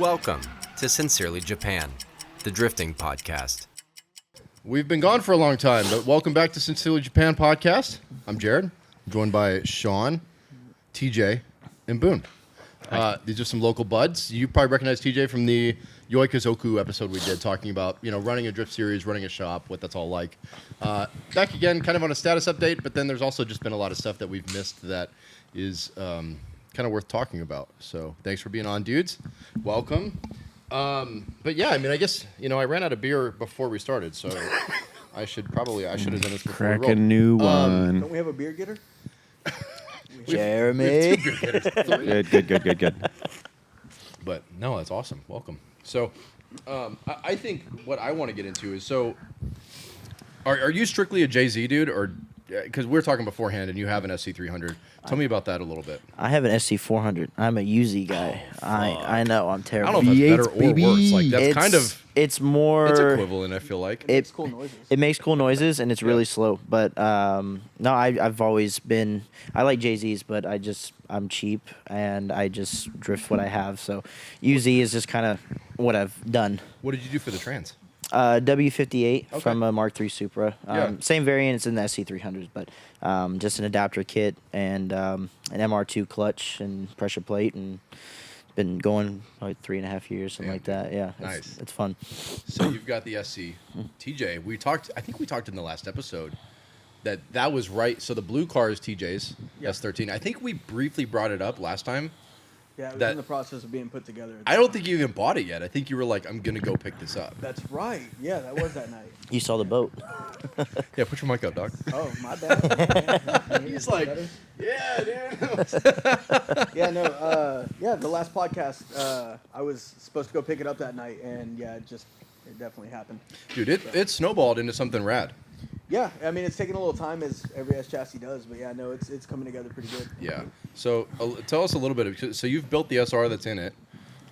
Welcome to Sincerely Japan, the drifting podcast. We've been gone for a long time, but welcome back to Sincerely Japan podcast. I'm Jared, joined by Sean, TJ, and Boone. These are some local buds. You probably recognize TJ from the Yoikozoku episode we did, talking about running a drift series, running a shop, what that's all like. Back again, kind of on a status update, but then there's also just been a lot of stuff that we've missed that is kind of worth talking about. So thanks for being on, dudes. Welcome. But yeah, I mean, I guess I ran out of beer before we started, so I should have done this before. Crack we rolled. a new one. Don't we have a beer getter? Jeremy. Good. But no, that's awesome. Welcome. So, I think what I want to get into is, are you strictly a Jay-Z dude, or because we were talking beforehand, and you have an SC300? Tell me about that a little bit. I have an SC400. I'm a UZ guy. I know, I'm I terrible. don't know if that's better or worse. Like that's kind of it's more it's equivalent. I feel like It makes cool noises. It makes cool noises and it's really slow. But no, I've always been. I like Jay-Z's, but I'm cheap and I just drift what I have. So UZ is just kind of what I've done. What did you do for the trans? W58 from a Mark III Supra. Yeah. Same variant. It's in the SC300s, but just an adapter kit and an MR2 clutch and pressure plate, and been going like 3.5 years, something like that. Yeah, Nice. It's fun. So you've got the SC. TJ, I think we talked in the last episode that was right. So the blue car is TJ's S13. I think we briefly brought it up last time. Yeah, it was in the process of being put together. I don't think you even bought it yet. I think you were like, I'm going to go pick this up. That's right. Yeah, that was that night. You saw the boat. Yeah, put your mic up, Doc. Oh, my bad. He's like, yeah, dude. The last podcast, I was supposed to go pick it up that night, and it definitely happened. Dude, it snowballed into something rad. Yeah, I mean, it's taking a little time, as every S chassis does, but yeah, no, it's coming together pretty good. Yeah. So tell us a little bit. So you've built the SR that's in it.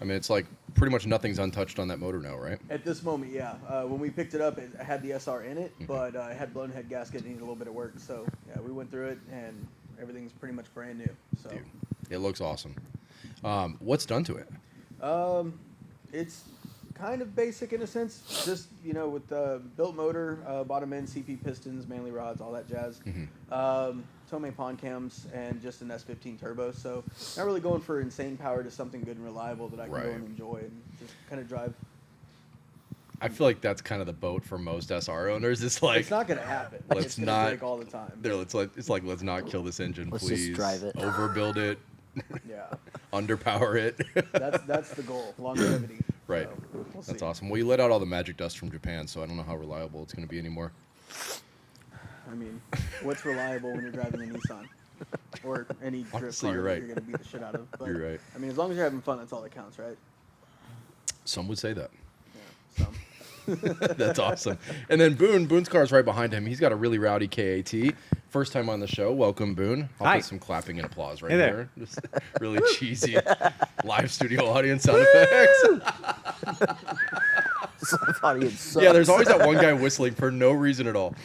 I mean, it's like pretty much nothing's untouched on that motor now, right? At this moment, yeah. When we picked it up, it had the SR in it, but it had blown head gasket and needed a little bit of work. So yeah, we went through it, and everything's pretty much brand new. So Dude, it looks awesome. What's done to it? It's kind of basic in a sense, just with the built motor, bottom end CP pistons, manly rods, all that jazz. Tomei pond cams and just an S15 turbo. So not really going for insane power, to something good and reliable that I can go and enjoy and just kind of drive. I feel like that's kind of the boat for most SR owners. It's like, it's not going to happen. Let's not break all the time. It's like let's not kill this engine, Let's please. just drive it. Overbuild it. Yeah, Underpower it. that's the goal. Longevity. Right. So, we'll see. That's awesome. Well, you let out all the magic dust from Japan, so I don't know how reliable it's going to be anymore. I mean, what's reliable when you're driving a Nissan or any drift Honestly, car you're that right. you're going to beat the shit out of? But, You're right. I mean, as long as you're having fun, that's all that counts, right? Some would say that. Yeah. Some. That's awesome. And then Boone's car's right behind him. He's got a really rowdy KAT. First time on the show. Welcome, Boone. I'll put some clapping and applause right Hey there. Just really cheesy live studio audience sound effects. Yeah, there's always that one guy whistling for no reason at all.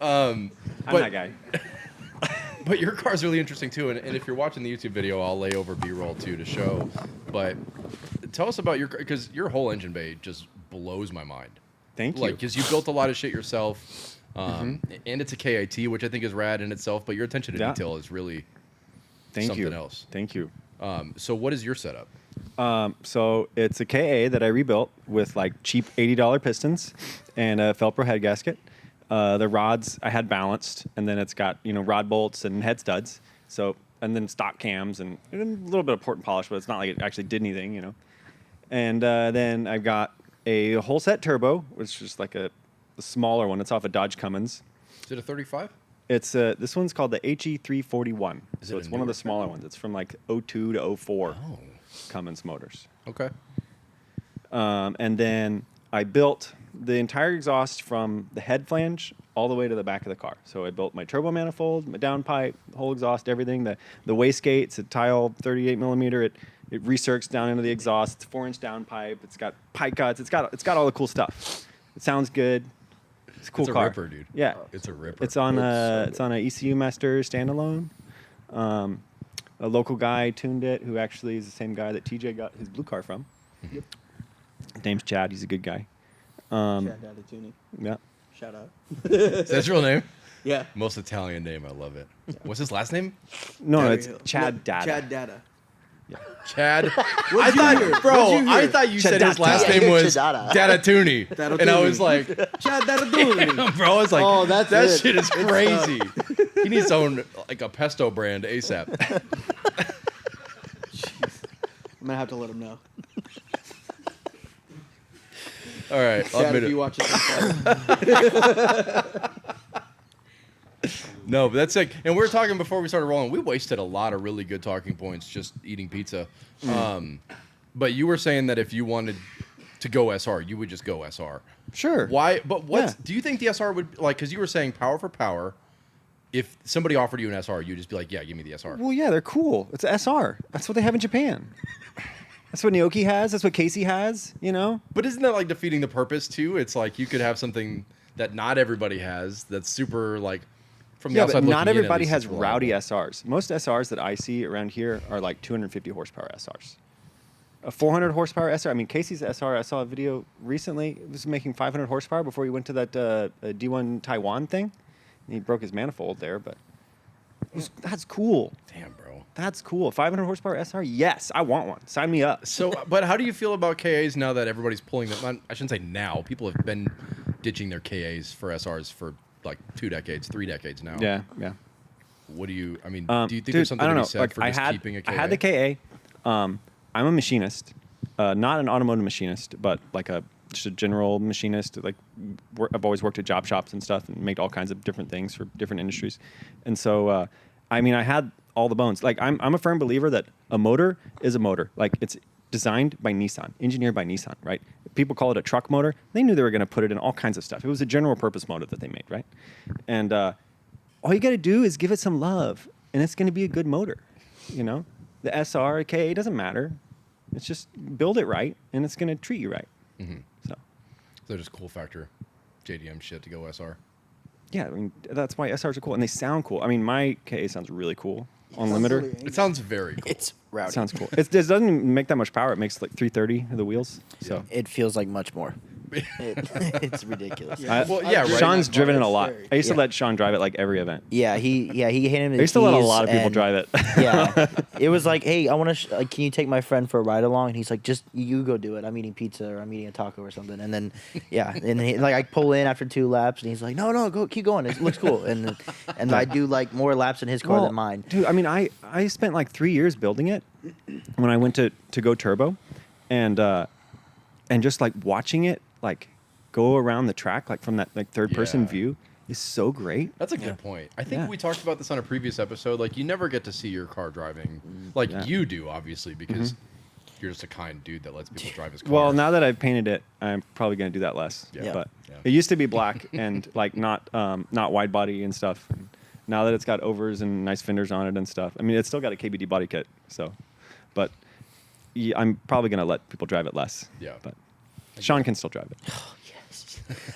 I'm that guy. But your car's really interesting too, and if you're watching the YouTube video, I'll lay over B-roll too to show. But tell us about your car, because your whole engine bay just blows my mind. Thank you. Like, because you built a lot of shit yourself, and it's a KIT, which I think is rad in itself. But your attention to detail is really something else. Thank you. So what is your setup? So it's a KA that I rebuilt with like cheap $80 pistons and a Felpro head gasket. The rods I had balanced, and then it's got rod bolts and head studs. So, and then stock cams and a little bit of port and polish, but it's not like it actually did anything, And then I've got a whole set turbo, which is like a smaller one. It's off a Dodge Cummins. Is it a 35? It's this one's called the HE341. Is So it it's a one of newer the smaller ones. It's from like 02 to 04 Oh, Cummins motors. okay. And then I built the entire exhaust from the head flange all the way to the back of the car. So I built my turbo manifold, my downpipe, the whole exhaust, everything. The wastegate, it's a tile 38 millimeter. It recircs down into the exhaust. It's a 4-inch downpipe. It's got pipe cuts. It's got all the cool stuff. It sounds good. It's a cool car. It's a ripper, dude. Yeah. It's a ripper. It's on a ECU Master standalone. A local guy tuned it, who actually is the same guy that TJ got his blue car from. Yep. His name's Chad. He's a good guy. Chad Dadatuni. Yeah. Shout out. Is that his real name? Yeah. Most Italian name. I love it. What's his last name? No, Data it's Hill. Chad No, Data. Chad Data. Chad. What'd you hear? Bro, What'd you I hear? thought you said his last Yeah, name was Chadada. Dadatuni. Dadatuni. And I was like, Chad Dadatuni. damn, bro. I was like, Oh, that's that it. shit is It's, crazy. He needs to own like a pesto brand ASAP. I'm gonna have to let him know. All right, I'll Chad, admit if you it. watch it. No, but that's like, and we were talking before we started rolling. We wasted a lot of really good talking points just eating pizza. But you were saying that if you wanted to go SR, you would just go SR. Sure. Why? But what Yeah. do you think the SR would like? Because you were saying power for power. If somebody offered you an SR, you'd just be like, yeah, give me the SR. Well, yeah, they're cool. It's a SR. That's what they have in Japan. That's what Naoki has. That's what Casey has. You know. But isn't that like defeating the purpose too? It's like you could have something that not everybody has that's super like from the Yeah, outside but not looking in, at everybody least has it's rowdy reliable. SRs. Most SRs that I see around here are like 250 horsepower SRs. A 400 horsepower SR. I mean, Casey's SR. I saw a video recently. It was making 500 horsepower before he went to that D1 Taiwan thing. And he broke his manifold there, but that's cool. Damn, bro. That's cool. 500 horsepower SR. Yes, I want one. Sign me up. So, but how do you feel about KAs now that everybody's pulling them? I shouldn't say now. People have been ditching their KAs for SRs for like 2 decades, 3 decades now. Yeah. What do you? I mean, do you think Dude, there's something I to don't be know. said Like, for just keeping a KA? I had the KA. I'm a machinist, not an automotive machinist, but like just a general machinist. Like I've always worked at job shops and stuff and made all kinds of different things for different industries. And so, I mean, I had all the bones. Like I'm a firm believer that a motor is a motor. Like it's designed by Nissan, engineered by Nissan, right? People call it a truck motor. They knew they were going to put it in all kinds of stuff. It was a general purpose motor that they made, right? And all you got to do is give it some love, and it's going to be a good motor. You know, the SR, KA doesn't matter. It's just build it right, and it's going to treat you right. Mm-hmm. So, So just cool factor, JDM shit to go SR. yeah, I mean, that's why SRs are cool, and they sound cool. I mean, my KA sounds really cool on limiter. It sounds very cool. It's rowdy. It sounds cool. It doesn't make that much power. It makes like 330 of the wheels. So. It feels like much more. It's ridiculous. Yeah. Well, yeah, right. Sean's driven it a It's lot. scary. I used to Yeah. let Sean drive it like every event. Yeah, he handed me. I The used to let a keys lot of people and- drive it. Yeah, it was like, hey, I want to. Can you take my friend for a ride along? And he's like, just you go do it. I'm eating pizza or I'm eating a taco or something. And then, yeah, and he, like I pull in after 2 laps, and he's like, no, go, keep going. It looks cool. And I do like more laps in his car than mine. Dude, I mean, I spent like 3 years building it when I went to go turbo, and just like watching it like go around the track like from that like third person Yeah. view is so great. That's a good point. I think Yeah. we talked about this on a previous episode. Like, you never get to see your car driving. Like, Yeah. you do, obviously, because you're just a kind dude that lets people drive his car. Well, now that I've painted it, I'm probably gonna do that less. Yeah. But Yeah. it used to be black and like not wide body and stuff. And now that it's got overs and nice fenders on it and stuff, I mean, it's still got a KBD body kit. So, but yeah, I'm probably gonna let people drive it less. Yeah. But Sean can still drive it.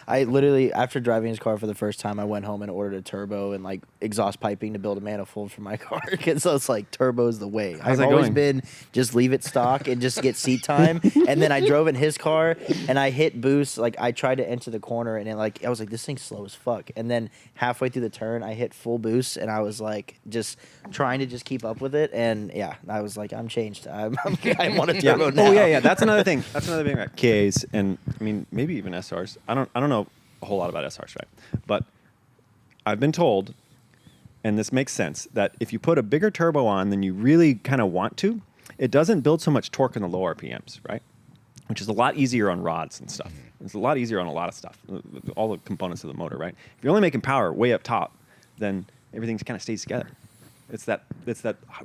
I literally, after driving his car for the first time, I went home and ordered a turbo and like exhaust piping to build a manifold for my car. So it's like turbo's the way. How's I've that always going? been just leave it stock and just get seat time. And then I drove in his car and I hit boost. Like I tried to enter the corner and I was like, this thing's slow as fuck. And then halfway through the turn, I hit full boost and I was like, just trying to just keep up with it. And yeah, I was like, I'm changed. I want a turbo now. Oh yeah. That's another thing. That's another thing about KAs and I mean maybe even SRs. I don't know a whole lot about SRs, right? But I've been told, and this makes sense, that if you put a bigger turbo on than you really kind of want to, it doesn't build so much torque in the low RPMs, right? Which is a lot easier on rods and stuff. It's a lot easier on a lot of stuff, all the components of the motor, right? If you're only making power way up top, then everything kind of stays together. It's that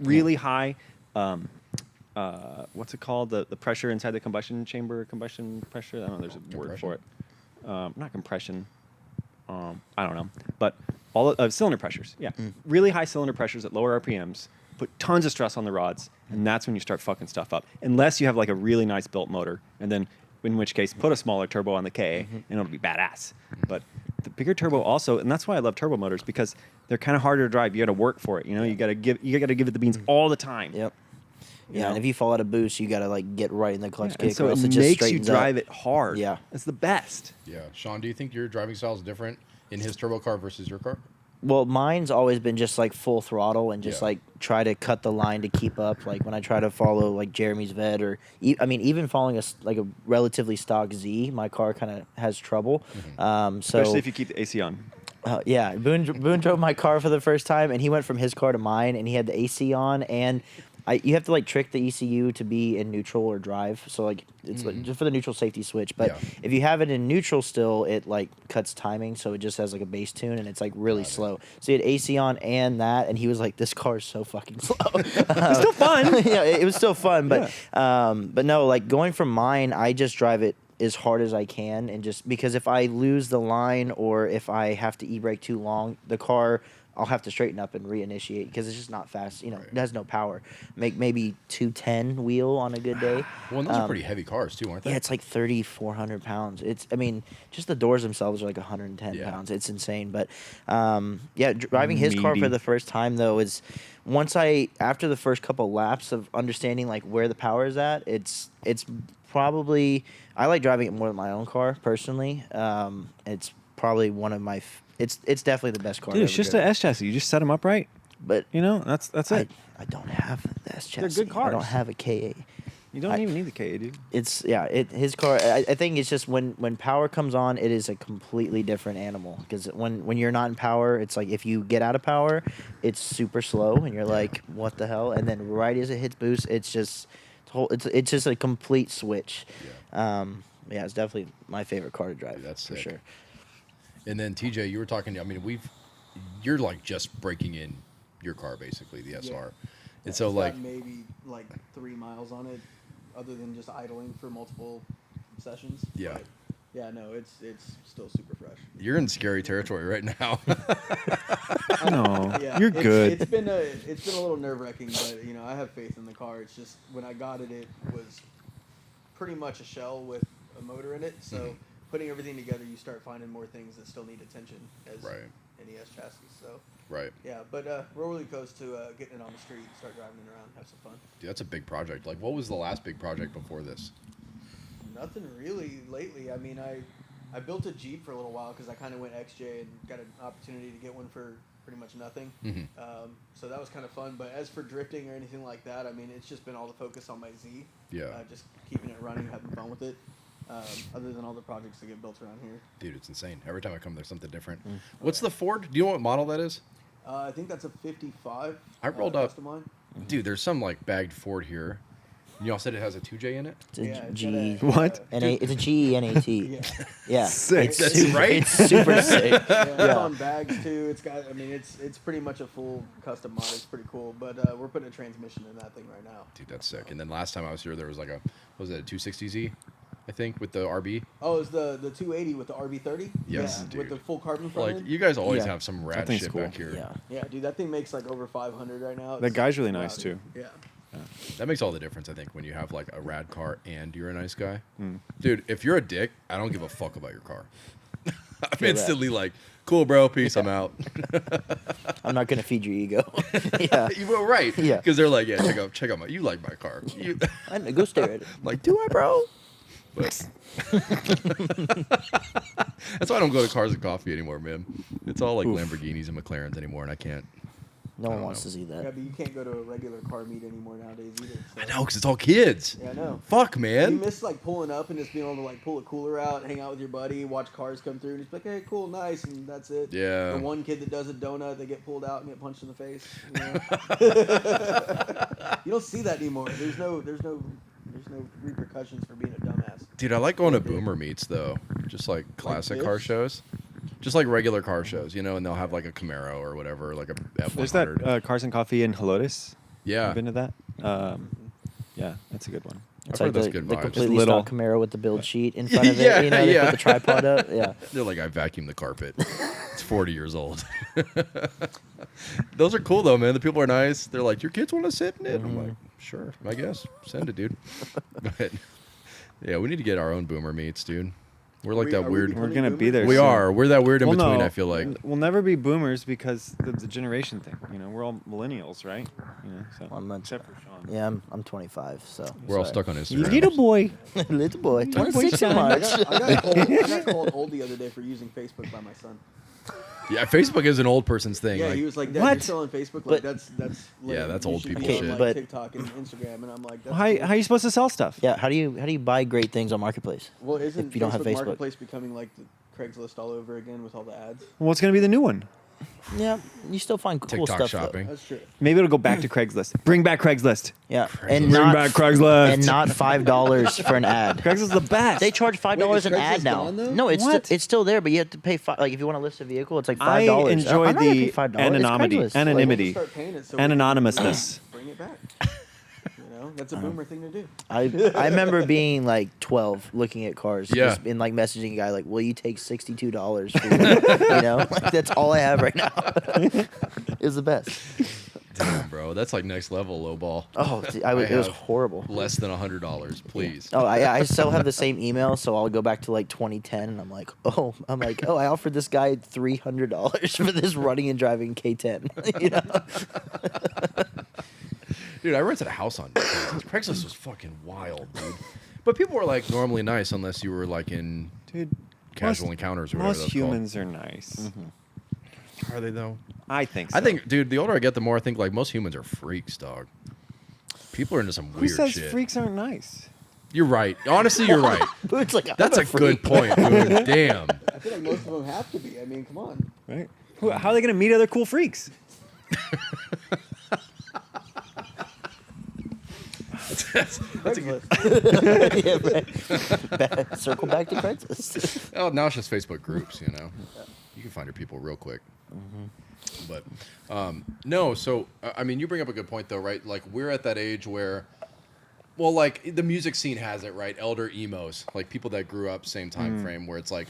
really high, what's it called? The pressure inside the combustion chamber, combustion pressure. I don't know. There's a word for it. Not compression. I don't know. But all cylinder pressures. Yeah, really high cylinder pressures at lower RPMs put tons of stress on the rods, and that's when you start fucking stuff up. Unless you have like a really nice built motor, and then in which case put a smaller turbo on the KA, and it'll be badass. But the bigger turbo also, and that's why I love turbo motors because they're kind of harder to drive. You got to work for it. You know, you got to give it the beans all the time. Yep. Yeah, and if you fall out of boost, you gotta like get right in the clutch and kick, so or else it it just makes you straightens drive up. it hard. Yeah. It's the best. Yeah. Sean, do you think your driving style is different in his turbo car versus your car? Well, mine's always been just like full throttle and just Yeah. like try to cut the line to keep up. Like when I try to follow like Jeremy's vet or I mean even following like a relatively stock Z, my car kind of has trouble. So Especially if you keep the AC on. yeah, Boone drove my car for the first time, and he went from his car to mine, and he had the AC on, and you have to like trick the ECU to be in neutral or drive, so like it's like, just for the neutral safety switch. But Yeah. if you have it in neutral still, it like cuts timing, so it just has like a bass tune, and it's like really slow. So he had AC on and that, and he was like, "This car is so fucking slow." It's still fun. Yeah, it was still fun, but no, like going from mine, I just drive it as hard as I can, and just because if I lose the line or if I have to e-brake too long, the car I'll have to straighten up and reinitiate because it's just not fast. You know, it has no power. Make maybe 210 wheel on a good day. Well, and those are pretty heavy cars too, aren't they? Yeah, it's like 3,400 pounds. I mean, just the doors themselves are like 110 pounds. It's insane. But driving his car for Meaty. the first time though is after the first couple laps of understanding like where the power is at, it's probably, I like driving it more than my own car personally. It's probably one of my it's definitely the best car. Dude, I've it's ever just driven. an S chassis. You just set them up right. But You know, that's it. I don't have the S chassis. They're good I don't cars. have a KA. You don't even need the KA, dude. His car. I think it's just when power comes on, it is a completely different animal. Because when you're not in power, it's like if you get out of power, it's super slow, and you're like, what the hell? And then right as it hits boost, it's just a complete switch. It's definitely my favorite car to drive. Dude, that's for sick. sure. And then TJ, you were talking. I mean, you're like just breaking in your car basically, the SR. Yeah. And so It's like, got maybe like 3 miles on it, other than just idling for multiple sessions. Yeah. But yeah, no, it's still super fresh. you're in scary territory right now. No, Yeah, you're good. It's been a little nerve wracking, but you know I have faith in the car. It's just when I got it, it was pretty much a shell with a motor in it. So putting everything together, you start finding more things that still need attention as Right. NES chassis. So Right. yeah, but we're really close to getting it on the street, start driving it around, have some fun. Dude, that's a big project. Like, what was the last big project before this? Nothing really lately. I mean, I built a Jeep for a little while because I kind of went XJ and got an opportunity to get one for pretty much nothing. So that was kind of fun. But as for drifting or anything like that, I mean, it's just been all the focus on my Z. Yeah. Just keeping it running, having fun with it. Other than all the projects that get built around here. Dude, it's insane. Every time I come, there's something different. What's the Ford? Do you know what model that is? I think that's a 55. I rolled up- custom line. Dude, there's some like bagged Ford here. Y'all said it has a 2J in it? It's a Yeah, it's G. got a- What? It's a GE NAT. Yeah. Yeah, Sick. It's That's super, right. It's super sick. Yeah, it's on bags too. It's got. I mean, it's pretty much a full custom mod. It's pretty cool. But we're putting a transmission in that thing right now. Dude, that's sick. And then last time I was here, there was like what was it, a 260Z, I think, with the RB? Oh, it's the 280 with the RB30. Yes, yeah, dude. with the full carbon front Like, end. you guys always Yeah. have some That rad thing's shit cool. back here. Yeah. Yeah, dude, that thing makes like over 500 right now. That It's guy's really wild, nice, dude. too. Yeah. That makes all the difference, I think, when you have like a rad car and you're a nice guy. Dude, if you're a dick, I don't give a fuck about your car. I'm Feel that. instantly like, cool, bro, peace, I'm out. I'm not gonna feed your ego. Yeah. You were right. Yeah. Because they're like, yeah, check out you like my car. You, I know, go stare at it. I'm like, do I, bro? But that's why I don't go to Cars and Coffee anymore, man. It's all like Lamborghinis and McLarens anymore, and I can't. No I one don't wants know. to see Yeah, that. but you can't go to a regular car meet anymore nowadays either. So. I know, because it's all kids. Yeah, I know. Fuck, You man. miss like pulling up and just being able to like pull a cooler out, hang out with your buddy, watch cars come through, and just be like, hey, cool, nice, and that's it. Yeah. The one kid that does a donut, they get pulled out and get punched in the face. You know? You don't see that anymore. There's no repercussions for being a dumbass. Dude, I like going to boomer meets, though. Just like classic car this? shows. Just like regular car shows, you know, and they'll have like a Camaro or whatever, like a F100. There's that Cars and Coffee in Helotes. Yeah. I've been to that. Yeah, that's a good one. It's I've like heard that's the, good the vibes. completely Little. stock Camaro with the build sheet in front of it. Yeah, You know, they yeah. put the tripod up. Yeah. They're like, I vacuumed the carpet. It's 40 years old. Those are cool, though, man. The people are nice. They're like, your kids want to sit in it? I'm like, sure, I guess. Send it, dude. But, yeah, we need to get our own boomer meets, dude. We're like that Are we weird. becoming We're gonna be boomers? there We soon. are. We're that weird in Well, between. no, I feel like. we'll never be boomers because of the generation thing. You know, we're all millennials, right? You know, so Well, I'm not- except for Sean. Yeah, I'm 25. So We're all sorry. stuck on Instagram. Little boy. Little boy, 26 in son. I March. got called old the other day for using Facebook by my son. Yeah, Facebook is an old person's thing. Yeah, like, he was like, "Dad, What? you're still on Facebook? But- Like that's lame. Yeah, that's You old should be people on, shit. like, But- TikTok and Instagram." And I'm like, that's How cool. are you supposed to sell stuff? Yeah, how do you buy great things on Marketplace? Well, isn't if you don't have Facebook. Marketplace becoming like the Craigslist all over again with all the ads? Well, what's gonna be the new one? Yeah, you still find cool TikTok stuff. Though. shopping. That's true. Maybe it'll go back to Craigslist. Bring back Craigslist. Yeah, Bring and not back Craigslist. and not $5 for an ad. Craigslist is the best. They charge $5 Wait, an is ad Craigslist now. gone, though? No, What? it's still there, but you have to pay like if you want to list a vehicle, it's like $5. I enjoy I'm not gonna pay the $5. It's anonymity. Craigslist. Anonymity. Start paying it so and we can anonymousness. Bring it back. You know, that's a boomer thing to do. I remember being like 12, looking at cars, Yeah. just in like messaging a guy like, "Will you take $62 for you know?" Like that's all I have right now. It's the best. Damn, bro, that's like next level low ball. Oh, it was have horrible. Less than $100, please. Oh, I still have the same email, so I'll go back to like 2010, and I'm like, I offered this guy $300 for this running and driving K10. You know? Dude, I rented a house on Craigslist. Craigslist was fucking wild, dude. But people were like normally nice unless you were like in Dude, casual encounters or whatever most that's humans are nice. called. Are they though? I think so. I think, dude, the older I get, the more I think like most humans are freaks, dog. People are into some Who weird says shit. freaks aren't nice? You're right. Honestly, you're right. It's like That's a good point, dude. Damn. I feel like most of them have to be. I mean, come on. Right? How are they gonna meet other cool freaks? That's a good. Yeah, right. Circle back to Craigslist. Oh, now it's just Facebook groups, you know. You can find your people real quick. But no, so I mean, you bring up a good point though, right? Like we're at that age where, well, like the music scene has it, right? Elder emos, like people that grew up same time frame, where it's like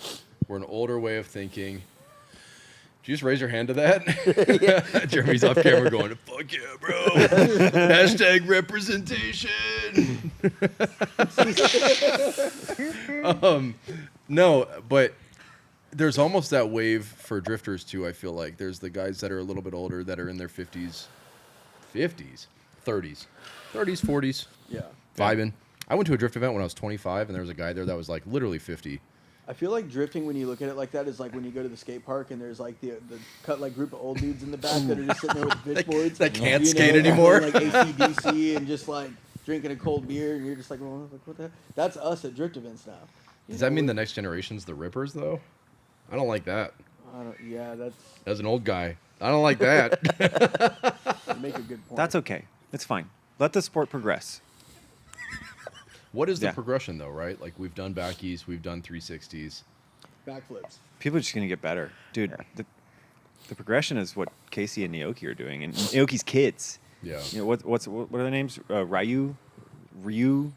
we're an older way of thinking. Did you just raise your hand to that? Jeremy's off camera going, "Fuck yeah, bro!" Hashtag representation. No, but there's almost that wave for drifters too. I feel like there's the guys that are a little bit older that are in their 50s, 30s, 40s, Yeah. vibing. I went to a drift event when I was 25, and there was a guy there that was like literally 50. I feel like drifting, when you look at it like that, is like when you go to the skate park and there's like the cut like group of old dudes in the back that are just sitting there with pitchboards that can't you skate know, anymore. Like AC/DC and just like drinking a cold beer, and you're just like, well, what the? That's us at drift events now. Does that mean the next generation's the Rippers though? I don't like that. Yeah, that's As an old guy, I don't like that. you make a good point. That's okay. It's fine. Let the sport progress. What is the Yeah. progression though, right? Like we've done backies, we've done 360s. backflips. People are just gonna get better, dude. The progression is what Casey and Naoki are doing, and Naoki's kids. Yeah. You know what are their names? Ryu,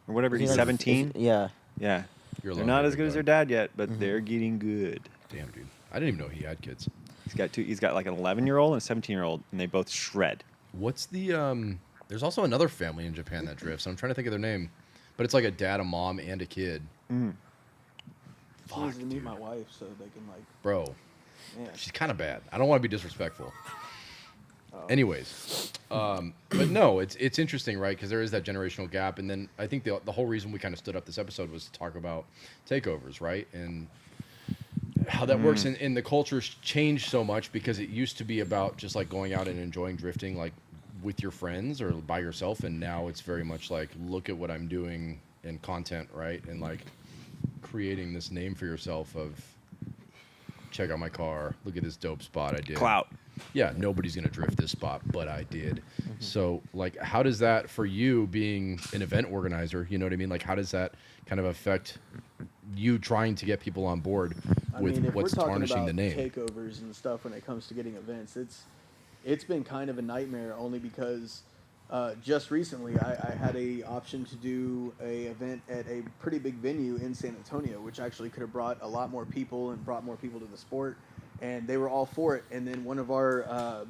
or whatever. He's 17. Yeah. Yeah. You're They're allowed not to as be good as their good. dad yet, but they're getting good. Damn, dude. I didn't even know he had kids. He's got two. He's got like an 11-year-old and a 17-year-old, and they both shred. What's the there's also another family in Japan that drifts. I'm trying to think of their name. But it's like a dad, a mom, and a kid. She needs to meet my wife so they can like. Bro, Man. she's kind of bad. I don't want to be disrespectful. Anyways, but no, it's interesting, right? Because there is that generational gap, and then I think the whole reason we kind of stood up this episode was to talk about takeovers, right? And how that works, and the culture's changed so much because it used to be about just like going out and enjoying drifting, like with your friends or by yourself, and now it's very much like look at what I'm doing in content, right? And like creating this name for yourself of check out my car, look at this dope spot I did. Clout. Yeah, nobody's gonna drift this spot, but I did. So like how does that, for you being an event organizer, you know what I mean? Like how does that kind of affect you trying to get people on board with I mean, if what's we're talking tarnishing about the name? takeovers and stuff when it comes to getting events, it's been kind of a nightmare only because just recently I had a option to do a event at a pretty big venue in San Antonio, which actually could have brought a lot more people and brought more people to the sport, and they were all for it. And then one of our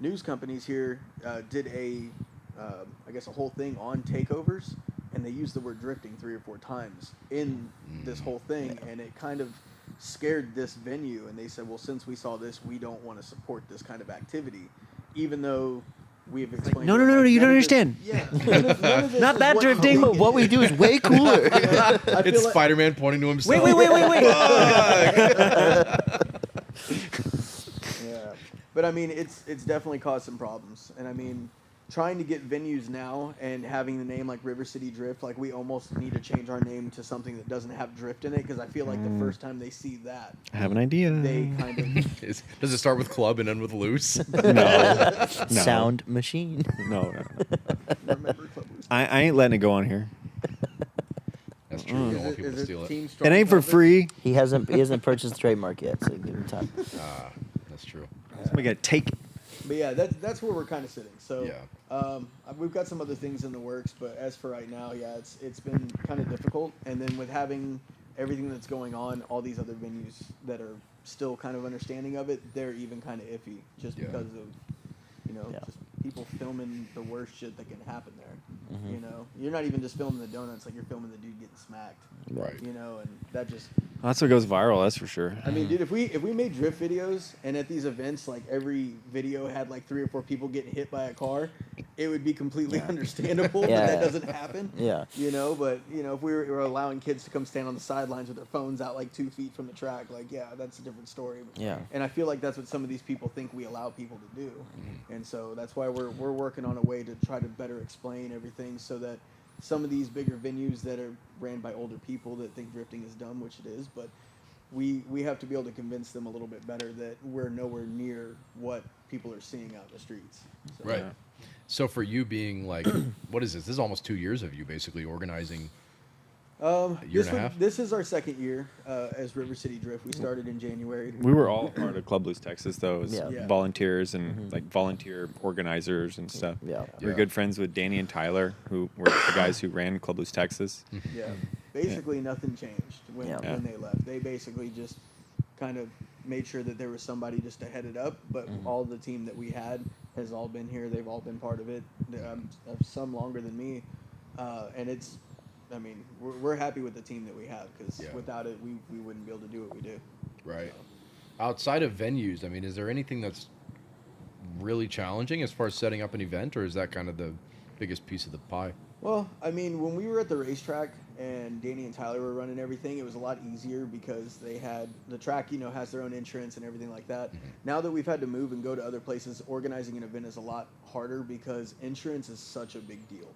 news companies here did I guess a whole thing on takeovers, and they used the word drifting 3 or 4 times in this whole thing, and it kind of scared this venue, and they said, well, since we saw this, we don't want to support this kind of activity, even though we've explained. No, you don't understand. None of this Not is that what drifting. we What we do is way cooler. I feel It's like- Spider-Man pointing to himself. Wait. Yeah, but I mean, it's definitely caused some problems, and I mean, trying to get venues now and having the name like River City Drift, like we almost need to change our name to something that doesn't have drift in it, because I feel like the first time they see that, I have an idea. they kind of Does it start with club and end with loose? No. Sound machine. No. remember Club Loose. I ain't letting it go on here. That's true. We don't want Is people to it steal it. Team It Strong ain't for Compass? free. He hasn't purchased the trademark yet, so give him time. That's true. Somebody got to take it. But yeah, that's where we're kind of sitting. So Yeah. we've got some other things in the works, but as for right now, yeah, it's been kind of difficult. And then with having everything that's going on, all these other venues that are still kind of understanding of it, they're even kind of iffy just Yeah. because of just people filming the worst shit that can happen there. You know, you're not even just filming the donuts, like you're filming the dude getting smacked. Right. You know, and that just. That's what goes viral, that's for sure. I mean, dude, if we made drift videos and at these events, like every video had like 3 or 4 people getting hit by a car, it would be completely understandable. But that doesn't happen. Yeah. You know, but if we were allowing kids to come stand on the sidelines with their phones out like 2 feet from the track, like that's a different story. Yeah. And I feel like that's what some of these people think we allow people to do, and so that's why we're working on a way to try to better explain everything so that some of these bigger venues that are ran by older people that think drifting is dumb, which it is, but we have to be able to convince them a little bit better that we're nowhere near what people are seeing out in the streets. So, Right. So for you being like, what is this? This is almost 2 years of you basically organizing. Year and a half? This is our second year as River City Drift. We started in January. We were all part of Club Loose Texas, though, as Yeah. volunteers and like volunteer organizers and stuff. Yeah. We're Yeah. good friends with Danny and Tyler, who were the guys who ran Club Loose Texas. Yeah. Basically, nothing changed when they left. They basically just kind of made sure that there was somebody just to head it up. But all the team that we had has all been here. They've all been part of it. Some longer than me, and it's. I mean, we're happy with the team that we have because without it, we wouldn't be able to do what we do. Right. Outside of venues, I mean, is there anything that's really challenging as far as setting up an event, or is that kind of the biggest piece of the pie? Well, I mean, when we were at the racetrack and Danny and Tyler were running everything, it was a lot easier because they had the track, has their own insurance and everything like that. Now that we've had to move and go to other places, organizing an event is a lot harder because insurance is such a big deal.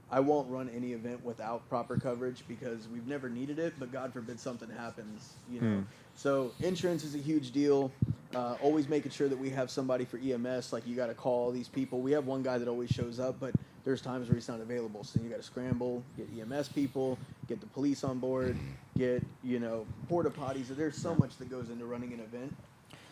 I won't run any event without proper coverage because we've never needed it, but God forbid something happens, So insurance is a huge deal. Always making sure that we have somebody for EMS. Like you got to call these people. We have one guy that always shows up, but there's times where he's not available. So you got to scramble, get EMS people, get the police on board, get porta potties. There's so much that goes into running an event,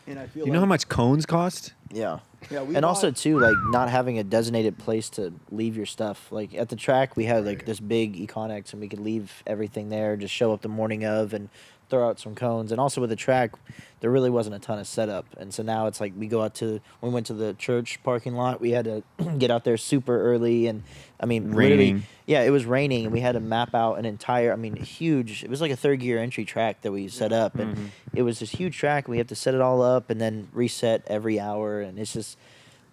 and I feel You know how much cones cost? Yeah. Yeah, And also too, like not having a designated place to leave your stuff. Like at the track, we had like this big Econex, and we could leave everything there. Just show up the morning of and throw out some cones. And also with the track, there really wasn't a ton of setup. And so now it's like we went to the church parking lot. We had to get out there super early, and I mean, literally, Raining. yeah, it was raining, and we had to map out an entire. I mean, huge. It was like a third gear entry track that we set up, and it was this huge track. We have to set it all up and then reset every hour, and it's just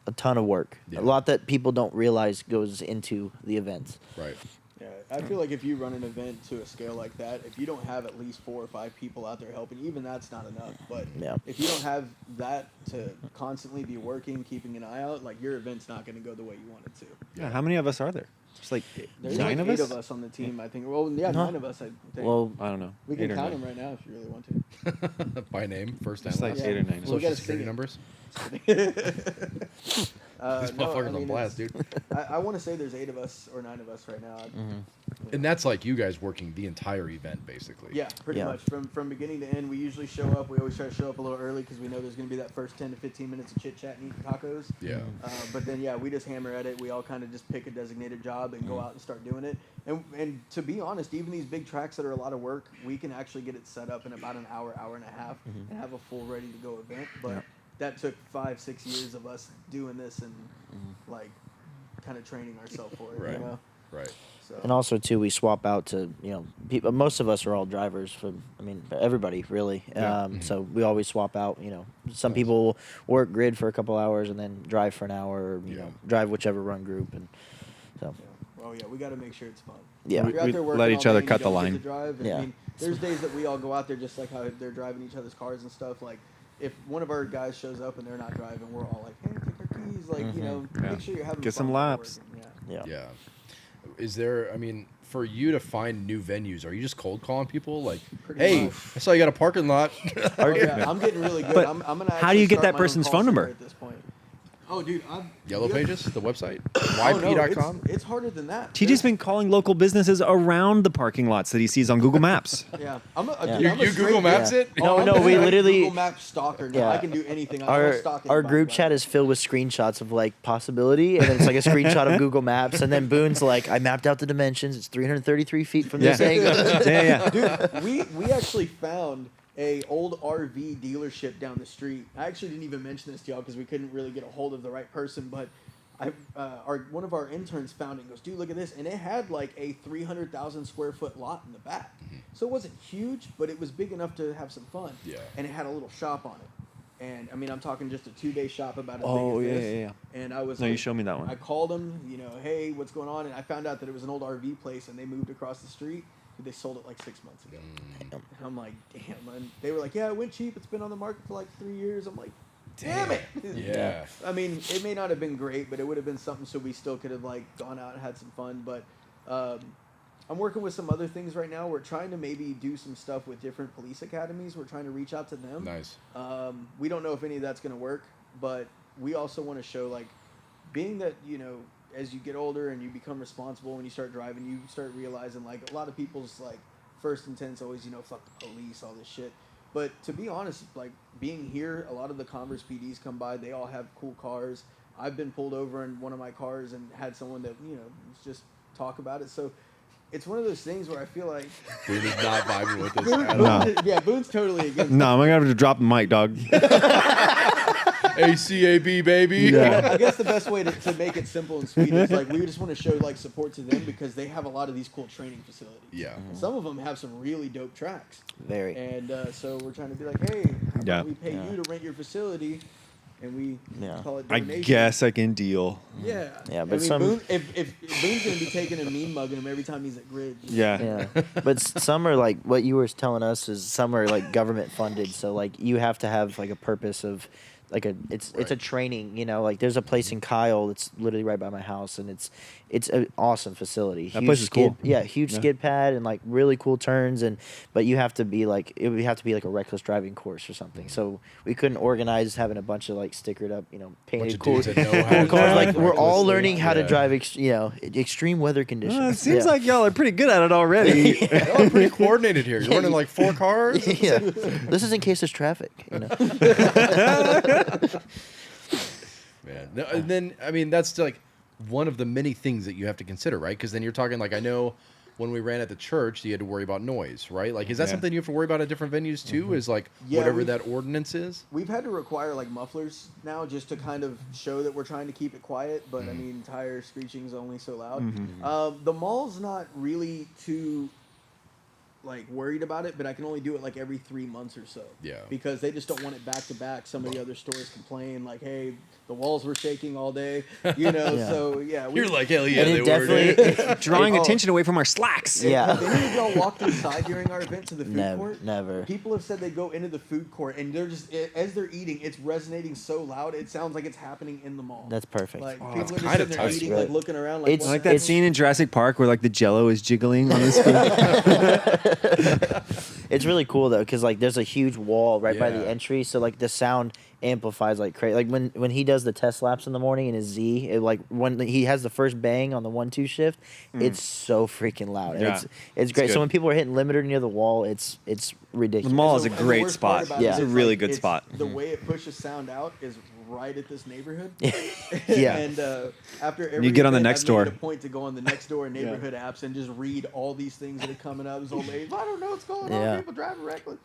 a ton of work. Yeah. A lot that people don't realize goes into the events. Right. Yeah, I feel like if you run an event to a scale like that, if you don't have at least 4 or 5 people out there helping, even that's not enough. But if you don't have that to constantly be working, keeping an eye out, like your event's not going to go the way you want it to. Yeah. How many of us are there? Just like There's 9 like of 8 us? of us on the team, I think. Well, yeah, No. 9 of us, I think. Well, I don't know. we 8 can or count 9. them right now if you really want to. By name, first and Just like last. 8 or 9. Well, we Social gotta security sing it. numbers. These Motherfuckers on blast, dude. I want to say there's 8 of us or 9 of us right now. And that's like you guys working the entire event, basically. Yeah, pretty Yeah. much. From beginning to end, we usually show up. We always try to show up a little early because we know there's going to be that first 10 to 15 minutes of chit-chat and eating tacos. Yeah. But then, we just hammer at it. We all kind of just pick a designated job and go out and start doing it. And to be honest, even these big tracks that are a lot of work, we can actually get it set up in about an hour, hour and a half, and have a full ready-to-go event. But that took 5-6 years of us doing this and, like, kind of training ourselves for it, Right. you know? Right. So. And also too, we swap out to people. Most of us are all drivers. Everybody really. So we always swap out. Some people will work grid for a couple hours and then drive for an hour, or drive whichever run group, and so. Yeah. Oh yeah, we got to make sure it's fun. Yeah, You're out there working let all each other day and cut you the don't get line. to drive, and, Yeah. I mean, there's days that we all go out there just like how they're driving each other's cars and stuff. Like, if one of our guys shows up and they're not driving, we're all like, "Hey, take our keys!" Like, make sure you're having Get fun some while laps. working. Yeah. Yeah. Is there? I mean, for you to find new venues, are you just cold calling people? Like, Pretty hey, much. I saw you got a parking lot. Oh, yeah, I'm getting really good. But I'm gonna how do you actually get start that my own person's call phone center number? at this point? Oh, dude, Yellow Pages, the website, Oh, no, yp.com. it's harder than that. TJ's been calling local businesses around the parking lots that he sees on Google Maps. Yeah, Yeah. dude, You, I'm a you straight Google Maps Yeah. it? No, I'm no, a we straight literally- Google Maps stalker. Now. Yeah. I can do anything. I don't stalk Our anybody, group but- chat is filled with screenshots of like possibility, and then it's like a screenshot of Google Maps, and then Boone's like, I mapped out the dimensions. It's 333 feet from this Yeah. angle. Yeah. Dude, we actually found a old RV dealership down the street. I actually didn't even mention this to y'all because we couldn't really get a hold of the right person, but one of our interns found it and goes, dude, look at this. And it had like a 300,000 square foot lot in the back. So it wasn't huge, but it was big enough to have some fun. Yeah. And it had a little shop on it. And I mean, I'm talking just a 2-day shop about as Oh, big as yeah, this. yeah. And I was No, like, you showed me that one. I called them, hey, what's going on? And I found out that it was an old RV place and they moved across the street. They sold it like 6 months ago. And I'm like, damn. And they were like, yeah, it went cheap. It's been on the market for like 3 years. I'm like, damn it. Yeah. I mean, it may not have been great, but it would have been something so we still could have like gone out and had some fun. But I'm working with some other things right now. We're trying to maybe do some stuff with different police academies. We're trying to reach out to them. Nice. We don't know if any of that's going to work, but we also want to show like being that, as you get older and you become responsible when you start driving, you start realizing like a lot of people's like first intent's always, fuck the police, all this shit. But to be honest, like being here, a lot of the Converse PDs come by, they all have cool cars. I've been pulled over in one of my cars and had someone that, just talk about it. So it's one of those things where I feel like Boone is not vibing with this at all. No. Boone's totally against No, I'm gonna have to drop the mic, dog. ACAB, baby. Yeah. I guess the best way to make it simple and sweet is like we just want to show like support to them because they have a lot of these cool training facilities. Yeah. Some of them have some really dope tracks. Very. And so we're trying to be like, hey, how about Yeah. we pay you to rent your facility, and we call it I donation. guess I can deal. Yeah. Yeah, I but mean, some- Boone, if Boone's gonna be taking a mean mugging him every time he's at grid. Yeah. Yeah, but some are like what you were telling us is some are like government funded, so like you have to have like a purpose of like it's a training, like there's a place in Kyle that's literally right by my house, and it's an awesome facility. That place is cool. Huge skid pad and like really cool turns, but you have to be like it would have to be like a reckless driving course or something. So we couldn't organize having a bunch of like stickered up, painted of cool dudes that know how to cool cars. drive Like we're all recklessly. learning how to Yeah. drive, extreme weather conditions. It seems Yeah. like y'all are pretty good at it already. Y'all are pretty coordinated here. You're running like 4 cars. Yeah, this is in case there's traffic. Man. No, and then, I mean, that's like one of the many things that you have to consider, right? Because then you're talking like, I know when we ran at the church, you had to worry about noise, right? Like, is that Yeah. something you have to worry about at different venues too? Is like Yeah, whatever we've- that ordinance is? We've had to require like mufflers now just to kind of show that we're trying to keep it quiet, but I mean, tire screeching is only so loud. The mall's not really too like worried about it, but I can only do it like every 3 months or so. Yeah. Because they just don't want it back to back. Some of the other stores complain like, hey, the walls were shaking all day, Yeah. So yeah. You're like, hell yeah, And they it were. dude. definitely Drawing Oh. attention away from our slacks. Yeah. Have any of y'all walked inside during our event to the food court? never. People have said they go into the food court and they're just as they're eating, it's resonating so loud it sounds like it's happening in the mall. That's perfect. Like that's people are just kinda sitting there tight. eating, Right. like looking around, like It's- I like what that the- It's- scene in Jurassic Park where like the Jello is jiggling on the spoon. It's really cool though, because like there's a huge wall right by the Yeah. entry, so like the sound amplifies like crazy. Like when he does the test laps in the morning in his Z, like when he has the first bang on the 1-2 shift, it's so freaking loud. And Yeah. it's great. good. So when people are hitting limiter near the wall, it's ridiculous. The mall is So- a and the great worst part spot. about it Yeah. It's a is, really like, good it's- spot. The way it pushes sound out is right at this neighborhood. Yeah. And after every You get on the event, next I've door. made it a point to go on the next door neighborhood apps and just read all these things that are coming up. This old lady, I don't know what's going Yeah. on. People driving reckless.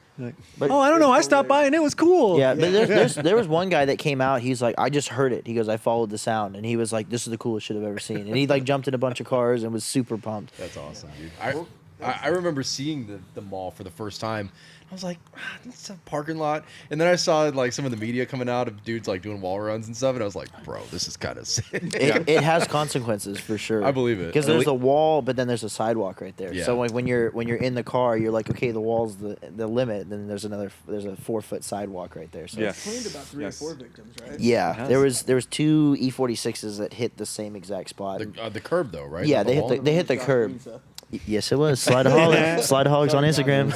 But Oh, I don't know. I it's stopped by and it was cool. yeah, but there's there was one guy that came out. He's like, I just heard it. He goes, I followed the sound, and he was like, this is the coolest shit I've ever seen. And he like jumped in a bunch of cars and was super pumped. That's awesome, dude. I remember seeing the mall for the first time. I was like, this is a parking lot. And then I saw like some of the media coming out of dudes like doing wall runs and stuff. And I was like, bro, this is kind of sick. It has consequences for sure. I believe it. Because there's a wall, but then there's a sidewalk right there. Yeah. So when you're in the car, you're like, okay, the wall's the limit. Then there's a 4-foot sidewalk right there. So It's claimed about 3 or 4 victims, right? yeah, there was 2 E46s that hit the same exact spot. The curb though, right? Yeah, Not the wall? they hit the Josh curb. Green stuff. Yes, it was. Slidaholics on Instagram.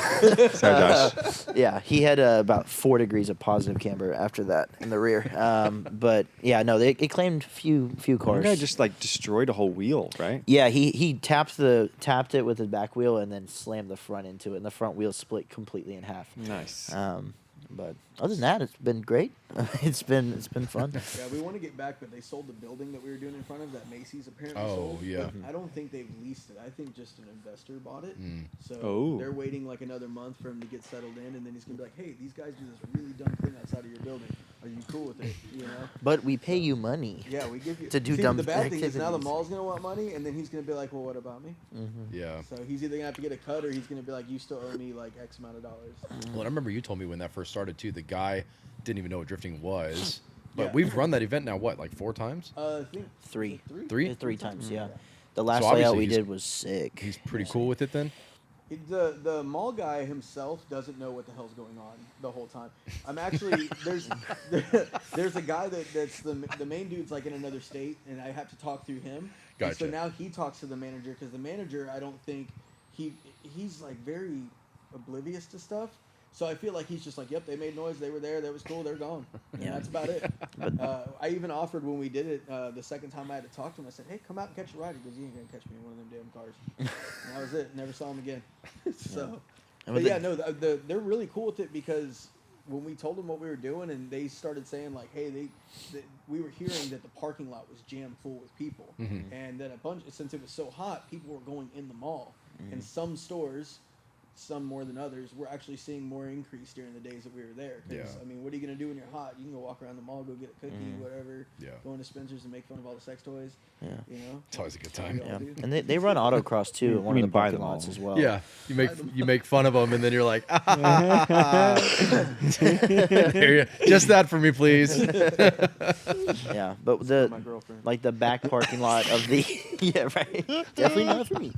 Sorry, Josh. Yeah, he had about 4 degrees of positive camber after that in the rear. But yeah, no, it claimed few One cars. guy just like destroyed a whole wheel, right? Yeah, he tapped it with his back wheel and then slammed the front into it, and the front wheel split completely in half. Nice. But other than that, it's been great. It's been fun. Yeah, we want to get back, but they sold the building that we were doing in front of that Macy's apparently Oh, sold. yeah. But I don't think they've leased it. I think just an investor bought it. So Oh. they're waiting like another month for him to get settled in, and then he's gonna be like, "Hey, these guys do this really dumb thing outside of your building. Are you cool with it?" You know? But we pay you money. Yeah, we give you To do See, dumb The bad thing is now the activities. mall's gonna want money, and then he's gonna be like, "Well, what about me?" Yeah. So he's either gonna have to get a cut, or he's gonna be like, "You still owe me like X amount of dollars." Well, I remember you told me when that first started too. The guy didn't even know what drifting was. But Yeah. we've run that event now. What, like 4 times? I think 3. Three? 3 times, yeah. The last So layout obviously we he's- did was sick. He's pretty cool with it then. The mall guy himself doesn't know what the hell's going on the whole time. I'm actually there's a guy that's the main dude's like in another state, and I have to talk through him. And so Gotcha. now he talks to the manager, because the manager, I don't think he's like very oblivious to stuff. So I feel like he's just like, yep, they made noise, they were there, that was cool, they're gone. And Yeah. that's about it. I even offered when we did it, the second time I had to talk to him, I said, hey, come out and catch a ride. He goes, you ain't going to catch me in one of them damn cars. And that was it. Never saw him again. So, And but with yeah, no, they're really cool with it, because when we told them what we were doing, and they started saying like, hey, we were hearing that the parking lot was jammed full with people, and that since it was so hot, people were going in the mall, and some stores, some more than others, we're actually seeing more increase during the days that we were there. 'Cause, Yeah. I mean, what are you going to do when you're hot? You can go walk around the mall, go get a cookie, whatever. Yeah. Go into Spencer's and make fun of all the sex toys. Yeah. You know? It's always a good time. Yeah. Yeah. dude. And they run autocross too in one mean of the buy parking them all. lots as well. Yeah, you make fun of them, and then you're like, Here you- just that for me, please. Yeah, but My girlfriend. like the back parking lot of the yeah, right, definitely not for me.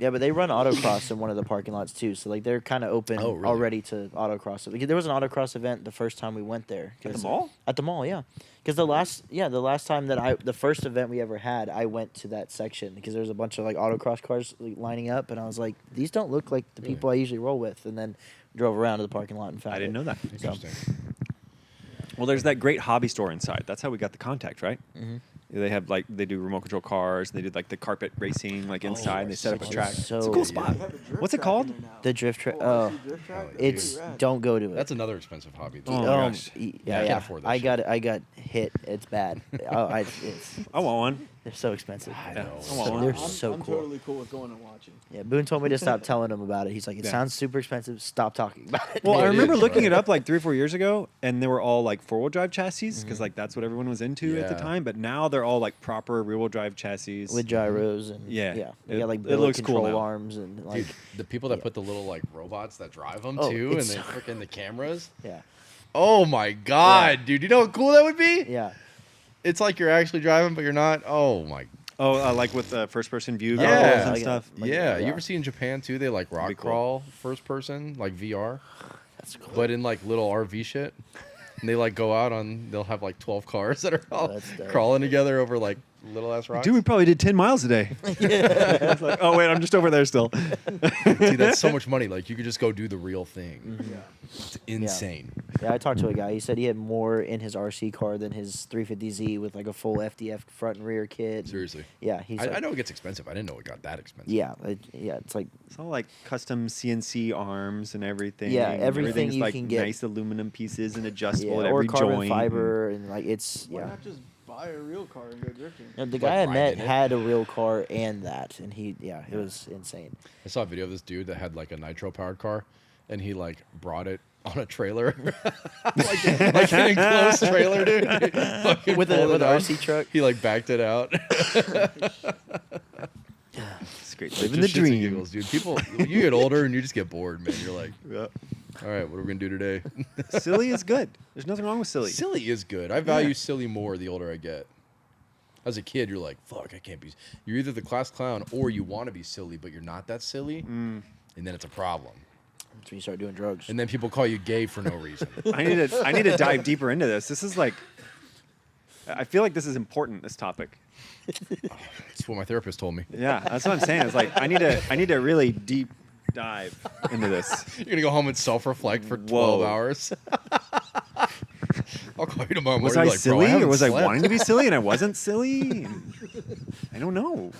Yeah, but they run autocross in one of the parking lots too, so like they're kind of open Oh, really? already to autocross. Like, there was an autocross event the first time we went there. At the 'cause- mall? At the mall, yeah. Because the last time that the first event we ever had, I went to that section because there was a bunch of like autocross cars like, lining up, and I was like, these don't look like the people I usually roll with, and then drove around to the parking lot and found I didn't it. know that. Interesting. Well, there's that great hobby store inside. That's how we got the contact, right? Mm-hmm. They have like they do remote control cars. They do like the carpet racing like inside. and they set up a so- track. so- It's a cool Yeah. spot. They have a drift What's it track called? in there now. The drift track. Oh, Oh, RC drift track? That's it's pretty rad. don't go to it. That's another expensive hobby. Oh, my though. gosh. Yeah, I can't afford that shit. I got hit. It's bad. I want one. They're so expensive. Yeah. I want So one. they're I'm so I'm cool. totally cool with going and watching. Yeah, Boone told me to stop telling him about it. He's like, it Yeah. sounds super expensive. Stop talking about it. Well, I it remember is, looking right? it up like 3 or 4 years ago, and they were all like 4-wheel drive chassis because like that's what everyone was into at the Yeah. time. But now they're all like proper rear-wheel drive chassis with gyros and Yeah. yeah. They It- got like it billet looks cool control now. arms and like Dude, the people that put the little like robots that drive them Oh, too, and it's they so- freaking the cameras. yeah, Oh my god, dude! You know how cool that would be? yeah. It's like you're actually driving, but you're not. Oh my. Oh, like with the first-person view Yeah. goggles and Like, stuff. like- Yeah, you yeah. ever see in Japan too? They like rock be cool. crawl first person, like VR, That's cool. but in like little RV shit. And they like go out on. They'll have like 12 cars that are all that's dope. crawling together over like little ass rocks. Dude, we probably did 10 miles a day. It's like, oh wait, I'm just over there still. Dude, that's so much money. Like you could just go do the real thing. Yeah. It's insane. Yeah, I talked to a guy. He said he had more in his RC car than his 350Z with like a full FDF front and rear kit. Seriously. Yeah, he's. I like, know it gets expensive. I didn't know it got that expensive. Yeah, it's like It's all like custom CNC arms and everything. Yeah, everything Everything's you like can get. nice aluminum pieces and adjustable yeah, at or every carbon joint. fiber and like it's Why yeah. not just buy a real car and go drifting? You know, the Like guy I ride met in it? had a real car and that, and it was insane. I saw a video of this dude that had like a nitro powered car, and he like brought it on a trailer, like an enclosed trailer, dude. Fucking with pulled an it out. RC truck. He like backed it out. It's great. Like, Living the just shits and dream. giggles, dude. People, you get older and you just get bored, man. You're like, Yeah. all right, what are we gonna do today? Silly is good. There's nothing wrong with silly. Silly is good. I value silly more the older I get. As a kid, you're like, fuck, I can't be. You're either the class clown or you want to be silly, but you're not that silly, and then it's a problem. That's when you start doing drugs. And then people call you gay for no reason. I need to dive deeper into this. This is like, I feel like this is important. This topic. That's what my therapist told me. Yeah, that's what I'm saying. It's like I need to really deep dive into this. You're gonna go home and self-reflect for 12 Whoa. hours. I'll call you tomorrow morning. Was I You're like, "Bro, silly, or haven't was I slept." wanting to be silly and I wasn't silly? I don't know.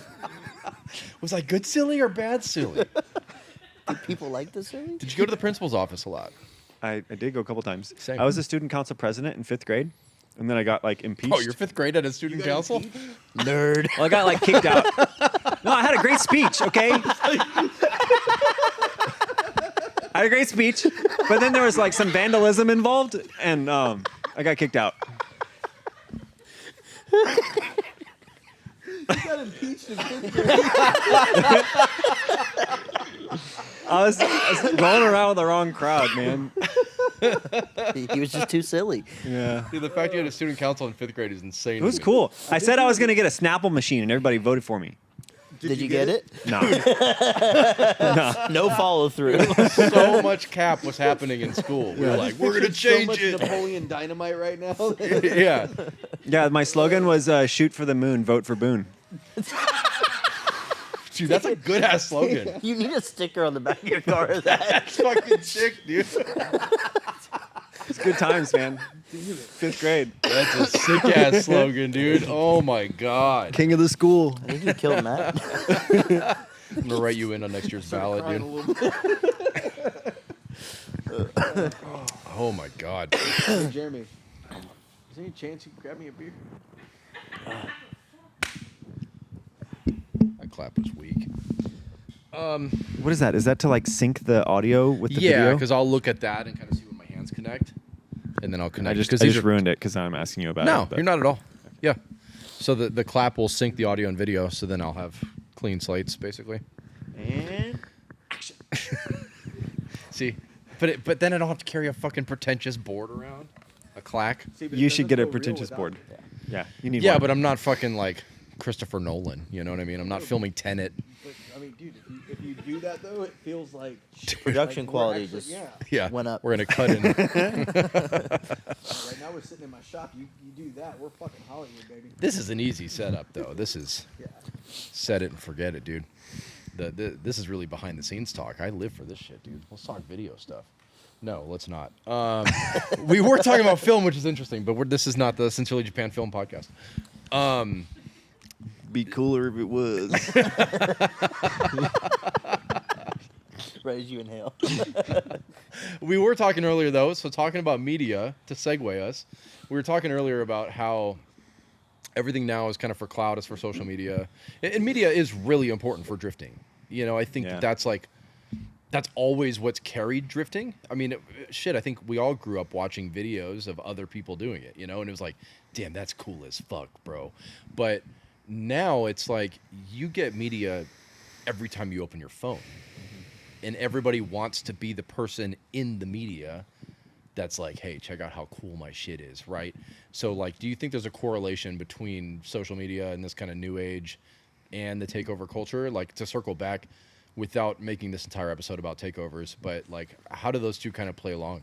Was I good silly or bad silly? Did people like the silly? Did you go to the principal's office a lot? I did go a couple times. Same. I was a student council president in 5th grade, and then I got like impeached. Oh, you're 5th grade at a student council? Nerd. Well, I got like kicked out. No, I had a great speech. Okay. I had a great speech, but then there was like some vandalism involved, and I got kicked out. You got impeached in 5th grade. I was rolling around with the wrong crowd, man. He was just too silly. Yeah. Dude, the fact you had a student council in 5th grade is insane. It was cool. I said I was going to get a Snapple machine, and everybody voted for me. Did you get it? No. No follow through. So much cap was happening in school. We were like, we're gonna So change much it. Napoleon Dynamite right now. Yeah. Yeah, my slogan was shoot for the moon, vote for Boone. Dude, that's a good ass slogan. You need a sticker on the back of your car of that. That's fucking sick, dude. It's good times, man. 5th grade. That's a sick ass slogan, dude. Oh my god. King of the school. I think you killed Matt. I'm gonna write you in on next year's ballot, Crying a dude. little bit. Oh my god. Hey, Jeremy, is there any chance you can grab me a beer? That clap was weak. What is that? Is that to like sync the audio with the Yeah, video? because I'll look at that and kind of see where my hands connect, and then I'll I connect. just, Because I these just are ruined it because I'm asking you about it. no, but- you're not at all. Yeah. So the clap will sync the audio and video, so then I'll have clean slates basically. And See, but then I don't have to carry a fucking pretentious board around, a clack. See, but it you should doesn't get a feel real pretentious without board. it. Yeah, you need Yeah, one. but I'm not fucking like Christopher Nolan. You know what I mean? I'm not filming Tenet. But, I mean, dude, if you do that though, it feels like Production we're quality actually- just yeah. Yeah, went up. We're gonna cut in. Right now we're sitting in my shop. You do that, we're fucking Hollywood, baby. This is an easy setup, though. This is Yeah. set it and forget it, dude. This is really behind the scenes talk. I live for this shit, dude. Let's talk video stuff. No, let's not. We were talking about film, which is interesting, but this is not the Sincerely Japan Film Podcast. Be cooler if it was. Right as you inhale. We were talking earlier, though, so talking about media, to segue us, we were talking earlier about how everything now is kind of for cloud, it's for social media. And media is really important for drifting. You know, I think Yeah. that's always what's carried drifting. I mean, shit, I think we all grew up watching videos of other people doing it, you know, and it was like, damn, that's cool as fuck, bro. But now it's like you get media every time you open your phone. And everybody wants to be the person in the media that's like, hey, check out how cool my shit is, right? So, like, do you think there's a correlation between social media and this kind of new age and the takeover culture? Like, to circle back, without making this entire episode about takeovers, but, like, how do those two kind of play along?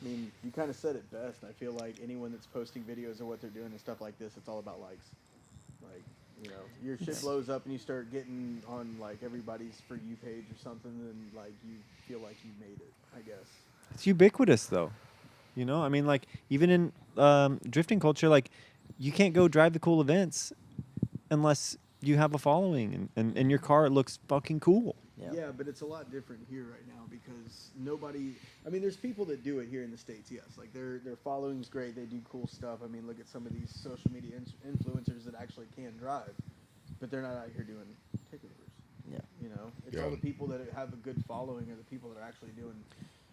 I mean, you kind of said it best. I feel like anyone that's posting videos of what they're doing and stuff like this, it's all about likes. Like, you know, your shit blows up and you start getting on, like, everybody's For You page or something, and, like, you feel like you made it, I guess. It's ubiquitous, though. You know, I mean, like, even in drifting culture, like, you can't go drive the cool events unless you have a following and your car looks fucking cool. Yeah, but it's a lot different here right now because nobody. I mean, there's people that do it here in the States. Yes, like their following's great. They do cool stuff. I mean, look at some of these social media influencers that actually can drive, but they're not out here doing takeovers. Yeah. You know, it's Yeah. all the people that have a good following are the people that are actually doing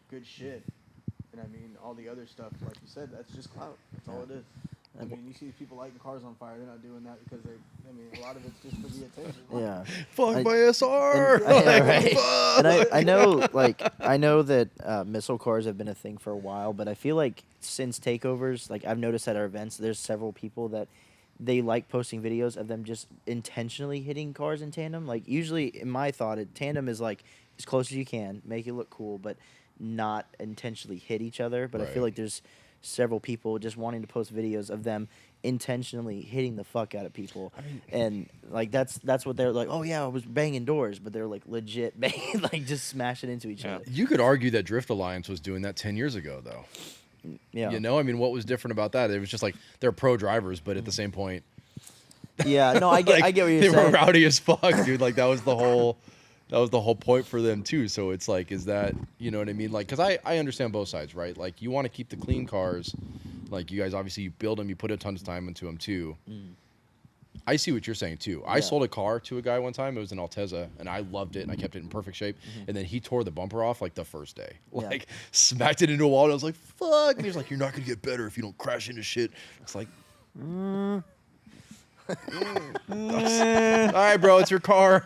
good shit. And I mean, all the other stuff, like you said, that's just clout. That's all it is. I mean, you see people lighting cars on fire. They're not doing that because a lot of it's just for the attention. Yeah. Fuck my SR. I know that missile cars have been a thing for a while, but I feel like since takeovers, like I've noticed at our events, there's several people that they like posting videos of them just intentionally hitting cars in tandem. Like usually, in my thought, tandem is like as close as you can, make it look cool, but not intentionally hit each other. But I feel Right. like there's several people just wanting to post videos of them intentionally hitting the fuck out of people, and like that's what they're like. Oh yeah, I was banging doors, but they're like legit banging, like just smashing into each other. You could argue that Drift Alliance was doing that 10 years ago, though. Yeah, You know, I mean, what was different about that? It was just like they're pro drivers, but at the same point, yeah. No, I get, like, I get what you're they saying. were rowdy as fuck, dude. Like that was the whole point for them too. So it's like, is that, you know what I mean? Like, because I understand both sides, right? Like you want to keep the clean cars. Like you guys obviously you build them, you put a ton of time into them too. I see what you're saying too. I sold a car to a guy one time. It was an Altezza, and I loved it, and I kept it in perfect shape. And then he tore the bumper off like the first day, Yeah. like smacked it into a wall. And I was like, "Fuck!" And he was like, "You're not gonna get better if you don't crash into shit." It's like, all right, bro, it's your car.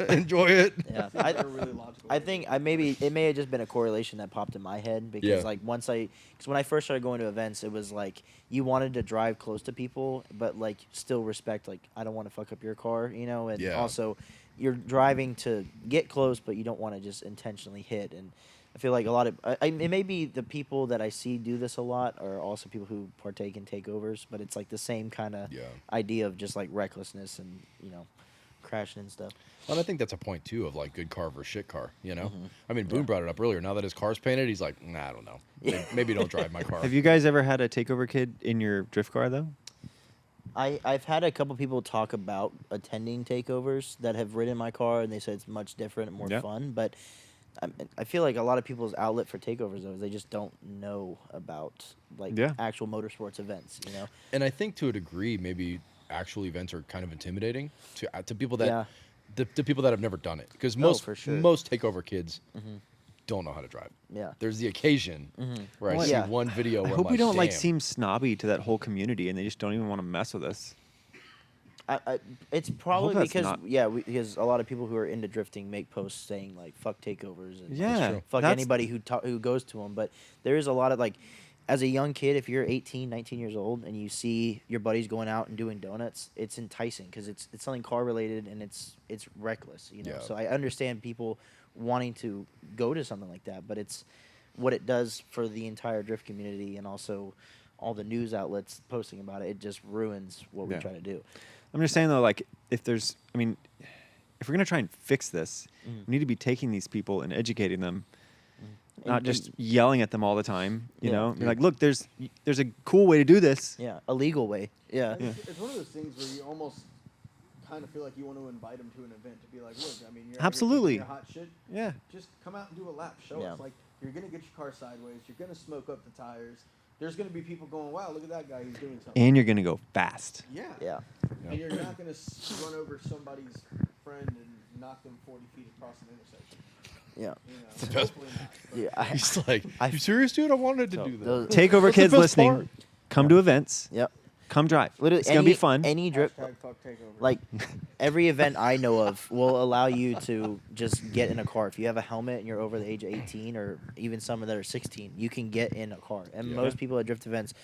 Enjoy it. Yeah, They're really logical. I think it may have just been a correlation that popped in my head because Yeah. like because when I first started going to events, it was like you wanted to drive close to people, but like still respect, like I don't want to fuck up your car, you know, and Yeah. also you're driving to get close, but you don't want to just intentionally hit. And I feel like a lot of it may be the people that I see do this a lot are also people who partake in takeovers, but it's like the same kind of idea of just like recklessness and, you know, crashing and stuff. Well, I think that's a point too of like good car versus shit car. You know, I mean, Boone brought it up earlier. Now that his car's painted, he's like, nah, I don't know. Maybe don't drive my car. Have you guys ever had a takeover kid in your drift car though? I've had a couple people talk about attending takeovers that have ridden my car, and they said it's much different and more fun. But I feel like a lot of people's outlet for takeovers, though, is they just don't know about like actual motorsports events, you know? And I think to a degree, maybe actual events are kind of intimidating to people that the people that have never done it, because most takeover kids don't know how to drive. Yeah. There's the occasion where I see one video. I Where hope I'm we don't like "Damn." seem snobby to that whole community, and they just don't even want to mess with us. It's probably that's because not- because a lot of people who are into drifting make posts saying like "fuck takeovers" and fuck that's- anybody who goes to them. But there is a lot of like, as a young kid, if you're 18, 19 years old and you see your buddies going out and doing donuts, it's enticing because it's something car related and it's reckless, you know. Yeah. So I understand people wanting to go to something like that, but it's what it does for the entire drift community and also all the news outlets posting about it. It just ruins what we try to do. I'm just saying though, like if we're gonna try and fix this, we need to be taking these people and educating them, not just yelling at them all the time. You know, You're like, look, there's a cool way to do this. Yeah, a legal way. Yeah. It's one of those things where you almost kind of feel like you want to invite them to an event to be like, look, I mean, you're Absolutely. You're hot shit. Yeah. Just come out and do a lap. Show us. Like, you're gonna get your car sideways. You're gonna smoke up the tires. There's gonna be people going, wow, look at that guy. He's doing something. And you're gonna go fast. Yeah. Yeah. And you're not gonna run over somebody's friend and knock them 40 feet across an intersection. Yeah. You know, hopefully not. But He's like, you serious, dude? I wanted to do that. Those- Takeover That's the kids best listening, part. come to events. Yep. Come drive. Literally, It's gonna be fun. Any drift, Hashtag fuck takeover. like every event I know of, will allow you to just get in a car. If you have a helmet and you're over the age of 18, or even some that are 16, you can get in a car. And most people at drift events,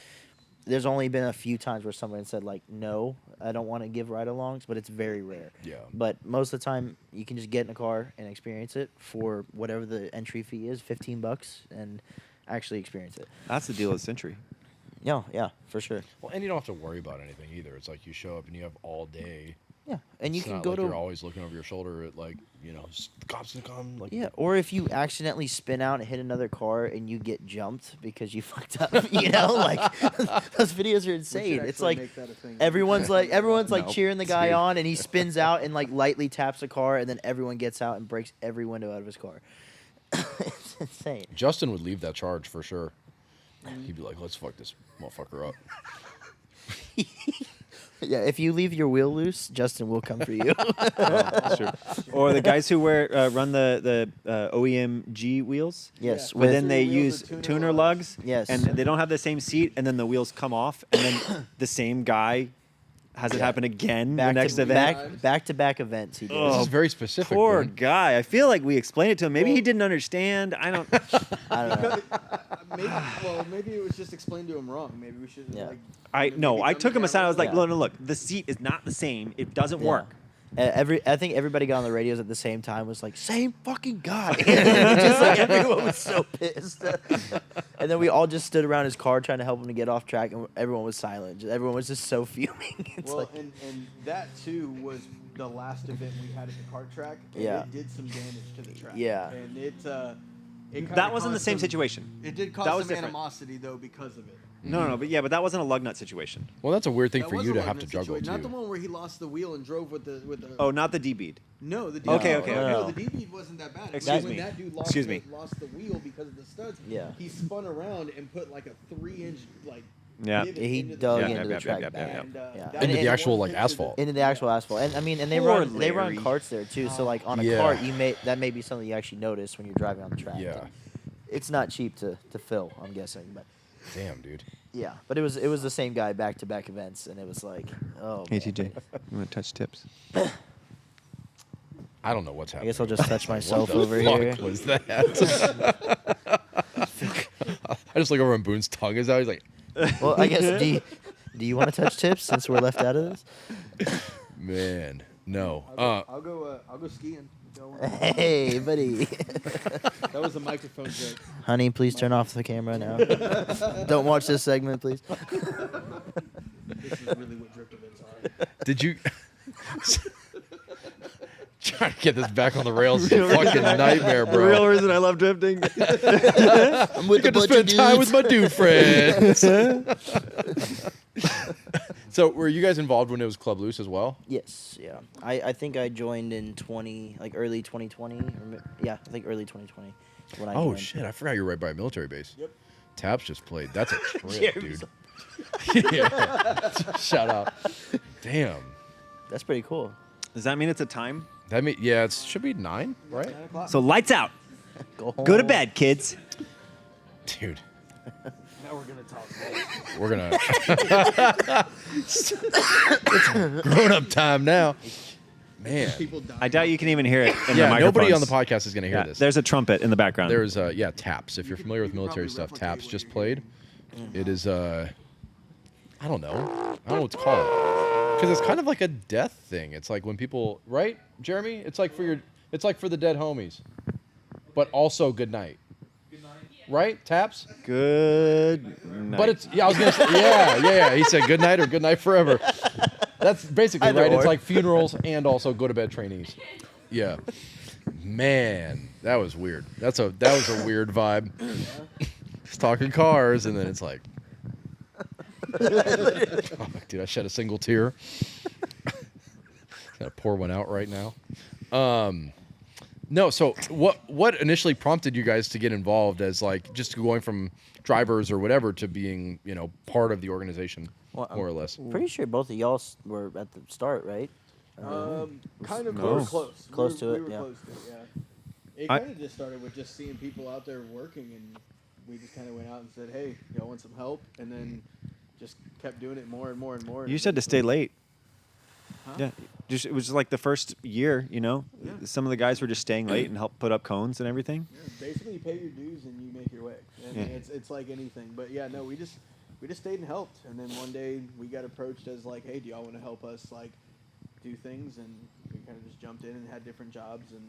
there's only been a few times where someone said like, "No, I don't want to give ride-alongs," but it's very rare. Yeah. But most of the time, you can just get in a car and experience it for whatever the entry fee is, $15, and actually experience it. That's the deal of the century. Yeah, for sure. Well, and you don't have to worry about anything either. It's like you show up and you have all day. Yeah, and you It's can not go like to you're always looking over your shoulder at like, you know, the cops gonna come. Like, yeah, or if you accidentally spin out and hit another car and you get jumped because you fucked up, you know, like those videos are We insane. should It's actually like make that a thing. everyone's like Nope. cheering the It's guy weird. on, and he spins out and like lightly taps the car, and then everyone gets out and breaks every window out of his car. It's insane. Justin would leave that charge for sure. He'd be like, let's fuck this motherfucker up. Yeah, if you leave your wheel loose, Justin will come for you. That's true. Or the guys who run the OEM wheels. Yes, But with then they Wheels use with tuner tuner lugs. lugs. Yes. And they don't have the same seat, and then the wheels come off, and then the same guy has it happen again the next event. back-to-back events. He did. This is very specific. Poor Boone. guy. I feel like we explained it to him. Maybe he didn't understand. I don't. I don't know. Maybe it was just explained to him wrong. Maybe we should. Yeah. I took him aside. I was like, Yeah. look. The seat is not the same. It doesn't Yeah. work. I think everybody got on the radios at the same time. Was like, same fucking guy. Just like everyone was so pissed. And then we all just stood around his car trying to help him to get off track, and everyone was silent. Everyone was just so fuming. It's Well, like, and that too was the last event we had at the kart track. And Yeah. It did some damage to the track. Yeah. And it kinda That wasn't the caused same some- situation. It did That cause was some different. animosity though because of it. No, but that wasn't a lug nut situation. Well, that's a weird thing That for was you a to lug have to nut juggle situation. Not the too. one where he lost the wheel and drove with the. Oh, not the D-bead. No, the Okay, D-bead. okay, No, okay. the D-bead wasn't that bad. Excuse when me. that dude lost Excuse me. lost the wheel because of the studs. Yeah. He spun around and put like a 3-inch like. Yeah. divot he into the dug track. into the track yeah. back. And, Yeah. that Into was the one actual, like, picture asphalt. into the actual asphalt. And I mean, and they Poor run Larry. carts there too. So like on a Yeah. cart, that may be something you actually notice when you're driving on the track. Yeah. And it's not cheap to fill, I'm guessing, but Damn, dude. yeah. But it was the same guy back-to-back events, and it was like, oh. Hey, man. TJ, you want to touch tips? I don't know what's I happening. guess I'll just touch myself What the over fuck here. was that? I just look over and Boone's tongue is out. He's like, Well, I guess do you want to touch tips since we're left out of this? man, no. I'll go skiing. if y'all want. Hey, buddy. That was a microphone joke. Honey, please turn off the camera now. Don't watch this segment, please. This is really what drift events are. Did you? Trying to get this back on the rails is a fucking nightmare, bro. The real reason I love drifting. I'm with I get to spend time with my dude friends. So, were you guys involved when it was Club Loose as well? Yes, yeah. I think I joined in early 2020. I think early 2020 when I Oh joined. shit! I forgot you're right by a military base. Yep. Taps just played. That's a trip, Jeremy's dude. Yeah. Shout out. Damn. That's pretty cool. Does that mean it's a time? That mean yeah, it should be 9, right? 9 o'clock. So lights out. Go home. Go to bed, kids. Dude, Now we're gonna talk. we're gonna. It's grown up time now. Man. People die. I doubt you can even hear it in Yeah, the nobody on the microphones. podcast is gonna hear Yeah, this. there's a trumpet in the background. There's taps. If you're familiar with military stuff, taps just played. It is I don't know. I don't know what to call it. Because it's kind of like a death thing. It's like when people, right, Jeremy? It's like for the dead homies. But also good night. Right? Taps? good night. But it's I was gonna say yeah. He said good night or good night forever. That's basically Either right. It's or. like funerals and also go to bed trainees. Yeah. Man, that was weird. That was a weird vibe. Just talking cars and then it's like oh, dude, I shed a single tear. Gotta pour one out right now. No, so what initially prompted you guys to get involved as like just going from drivers or whatever to being, part of the organization, Well, more or less? Pretty sure both of y'all were at the start, right? Kind of. No. We were close. Close to it, We were yeah. close to it. Yeah. It I- kind of just started with just seeing people out there working, and we just kind of went out and said, "Hey, y'all want some help?" And then just kept doing it more and more and more. You said to stay late. Huh? Yeah. It was like the first year, Yeah. Some of the guys were just staying late and help put up cones and everything. Yeah, basically, you pay your dues and you make your way. And Yeah. it's like anything. But yeah, no, we just stayed and helped. And then one day we got approached as like, "Hey, do y'all want to help us like do things?" And we kind of just jumped in and had different jobs, and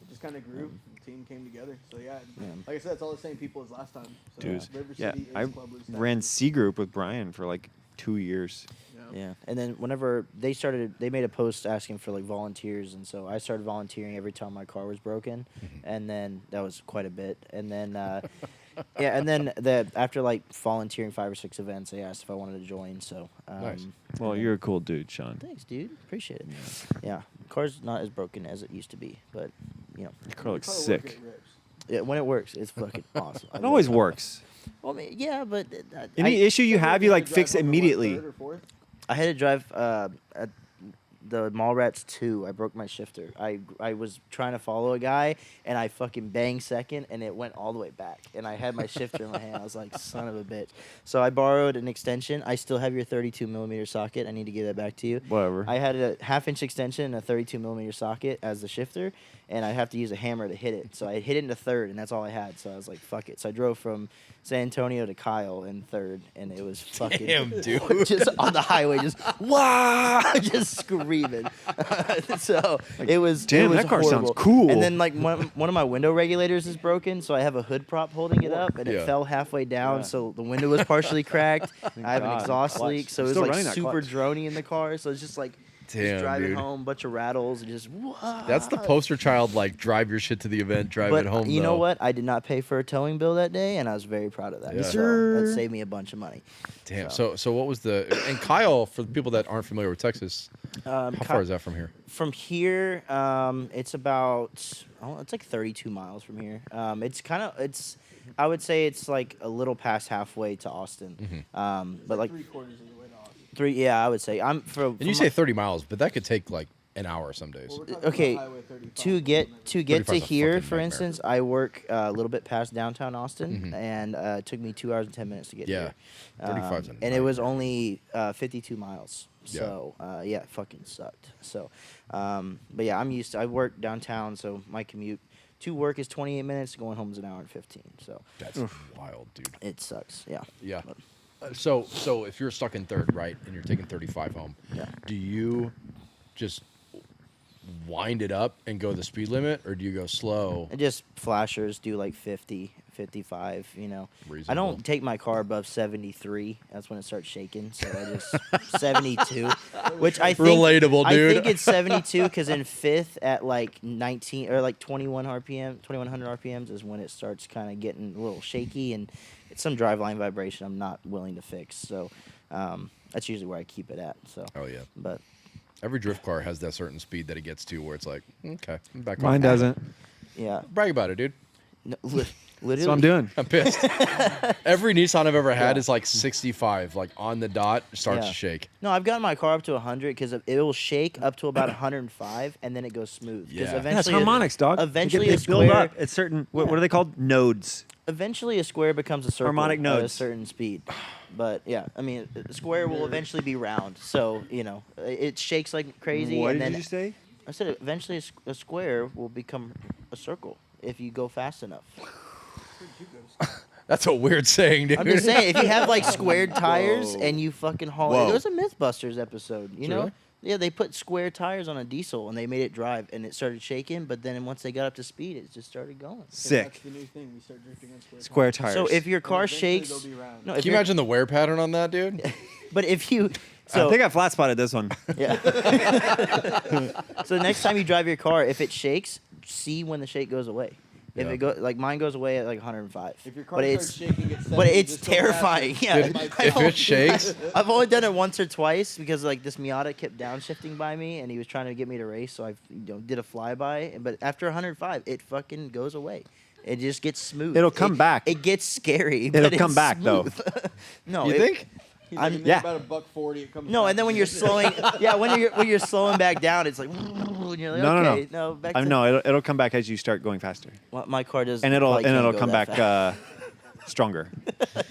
it just kind of grew. And the team came together. So yeah, like I said, it's all the same people as last time. So, Dudes. River Yeah, City, I Ace Club Loose ran Taxi. C Group with Brian for like 2 years. Yeah, and then whenever they made a post asking for like volunteers, and so I started volunteering every time my car was broken, and then that was quite a bit, and then and then after like volunteering 5 or 6 events, they asked if I wanted to join. So Nice. Well, you're a cool dude, Sean. thanks, dude, appreciate it. Yeah, car's not as broken as it used to be, but Your car looks Car work, sick. it rips. yeah, when it works, it's fucking awesome. I It love always works. Well, I mean, yeah, but Any issue you have, you like drive fix home at, what, immediately. 3rd or 4th? I had to drive at the Mallrats 2. I broke my shifter. I was trying to follow a guy, and I fucking banged second, and it went all the way back. And I had my shifter in my hand. I was like, son of a bitch. So I borrowed an extension. I still have your 32 millimeter socket. I need to give that back to you. Whatever. I had a 1/2 inch extension and a 32 millimeter socket as the shifter, and I have to use a hammer to hit it. So I hit it into third, and that's all I had. So I was like, fuck it. So I drove from San Antonio to Kyle in third, and it was fucking Damn, dude. just on the highway, just wow, just screaming. So it was. Damn, it was that car sounds horrible. cool. And then like one of my window regulators is broken, so I have a hood prop holding it up, and Yeah. it fell halfway down, Yeah. so the window was partially cracked. I have an God. exhaust Clutch. leak, so You're it was still like running that super clutch. drony in the car. So it's just like. Damn, Just driving dude. home, bunch of rattles, and just That's the poster child. Like, drive your shit to the event, drive But it home. you know though. what? I did not pay for a towing bill that day, and I was very proud of that. Yeah. So that saved me a bunch of money. Damn. So what was the and Kyle? For the people that aren't familiar with Texas, how far is that from here? From here, it's about it's like 32 miles from here. I would say it's like a little past halfway to Austin. But like 3/4 of the way to Austin. yeah, I would say I'm from. And you say 30 miles, but that could take like an hour some days. Well, we're talking Okay, about Highway 35 to get to 35's a here, fucking for nightmare. instance, I work a little bit past downtown Austin, and it took me 2 hours and 10 minutes to get Yeah. here. 35's a and it was nightmare. only 52 miles. So yeah, it fucking sucked. So, but yeah, I'm used to. I work downtown, so my commute to work is 28 minutes. Going home is an hour and 15. So That's wild, dude. it sucks. Yeah. Yeah. But- So if you're stuck in third, right, and you're taking 35 home, Yeah. do you just wind it up and go the speed limit, or do you go slow? And just flashers do like 50, 55, you know. I Reasonable. don't take my car above 73. That's when it starts shaking. So I just 72, which I think Relatable, I dude. think it's 72 because in fifth at like 19 or like 2100 RPMs is when it starts kind of getting a little shaky, and it's some driveline vibration I'm not willing to fix. So that's usually where I keep it at. So Oh yeah. but Every drift car has that certain speed that it gets to where it's like, okay, I'm back on. Mine doesn't. yeah, Brag about it, dude. no, That's literally. what I'm doing. I'm pissed. Every Nissan I've ever had Yeah. is like 65, like on the dot, starts Yeah. to shake. No, I've gotten my car up to 100 because it will shake up to about 105, and then it goes smooth. 'Cause Yeah. Yeah, it's Yeah, it's eventually, harmonics, dog. Eventually, they a build square. up. It's certain. What are they called? Nodes. Eventually, a square becomes a circle Harmonic at a nodes. certain speed. But yeah, I mean, a square will eventually be round. So you know, it shakes like crazy. What and did then you say? I said eventually a square will become a circle if you go fast enough. That's a weird saying, dude. I'm just saying, if you have like squared tires and you fucking haul it. Whoa. There was a MythBusters episode, you know? Really? Yeah, they put square tires on a diesel and they made it drive and it started shaking, but then once they got up to speed, it just started going. Sick. That's the new thing. We start drifting on Square tires. So if your car eventually shakes, they'll be round. no, Can if you your- imagine the wear pattern on that, dude? But if you, I so think I flat spotted this one. yeah. So next time you drive your car, if it shakes, see when the shake goes away. If Yeah. it go like mine goes away at like 105. If your car but starts it's shaking at 70, but it's just go faster. terrifying. Yeah. Dude, might if fall. it shakes, I've only done it once or twice because like this Miata kept downshifting by me and he was trying to get me to race, so I did a flyby. But after 105, it fucking goes away. It just gets smooth. It'll come back. It gets scary. It'll but it's come back, though. smooth. No, you it- think? He's like, I'm- and then yeah. about $1.40, it comes No, back and then when you're slowing, when you're slowing back down, it's like, and you're like, okay, no, back to No, it'll come back as you start going faster, Well, my car does, and it'll probably can't go come that back fast. stronger.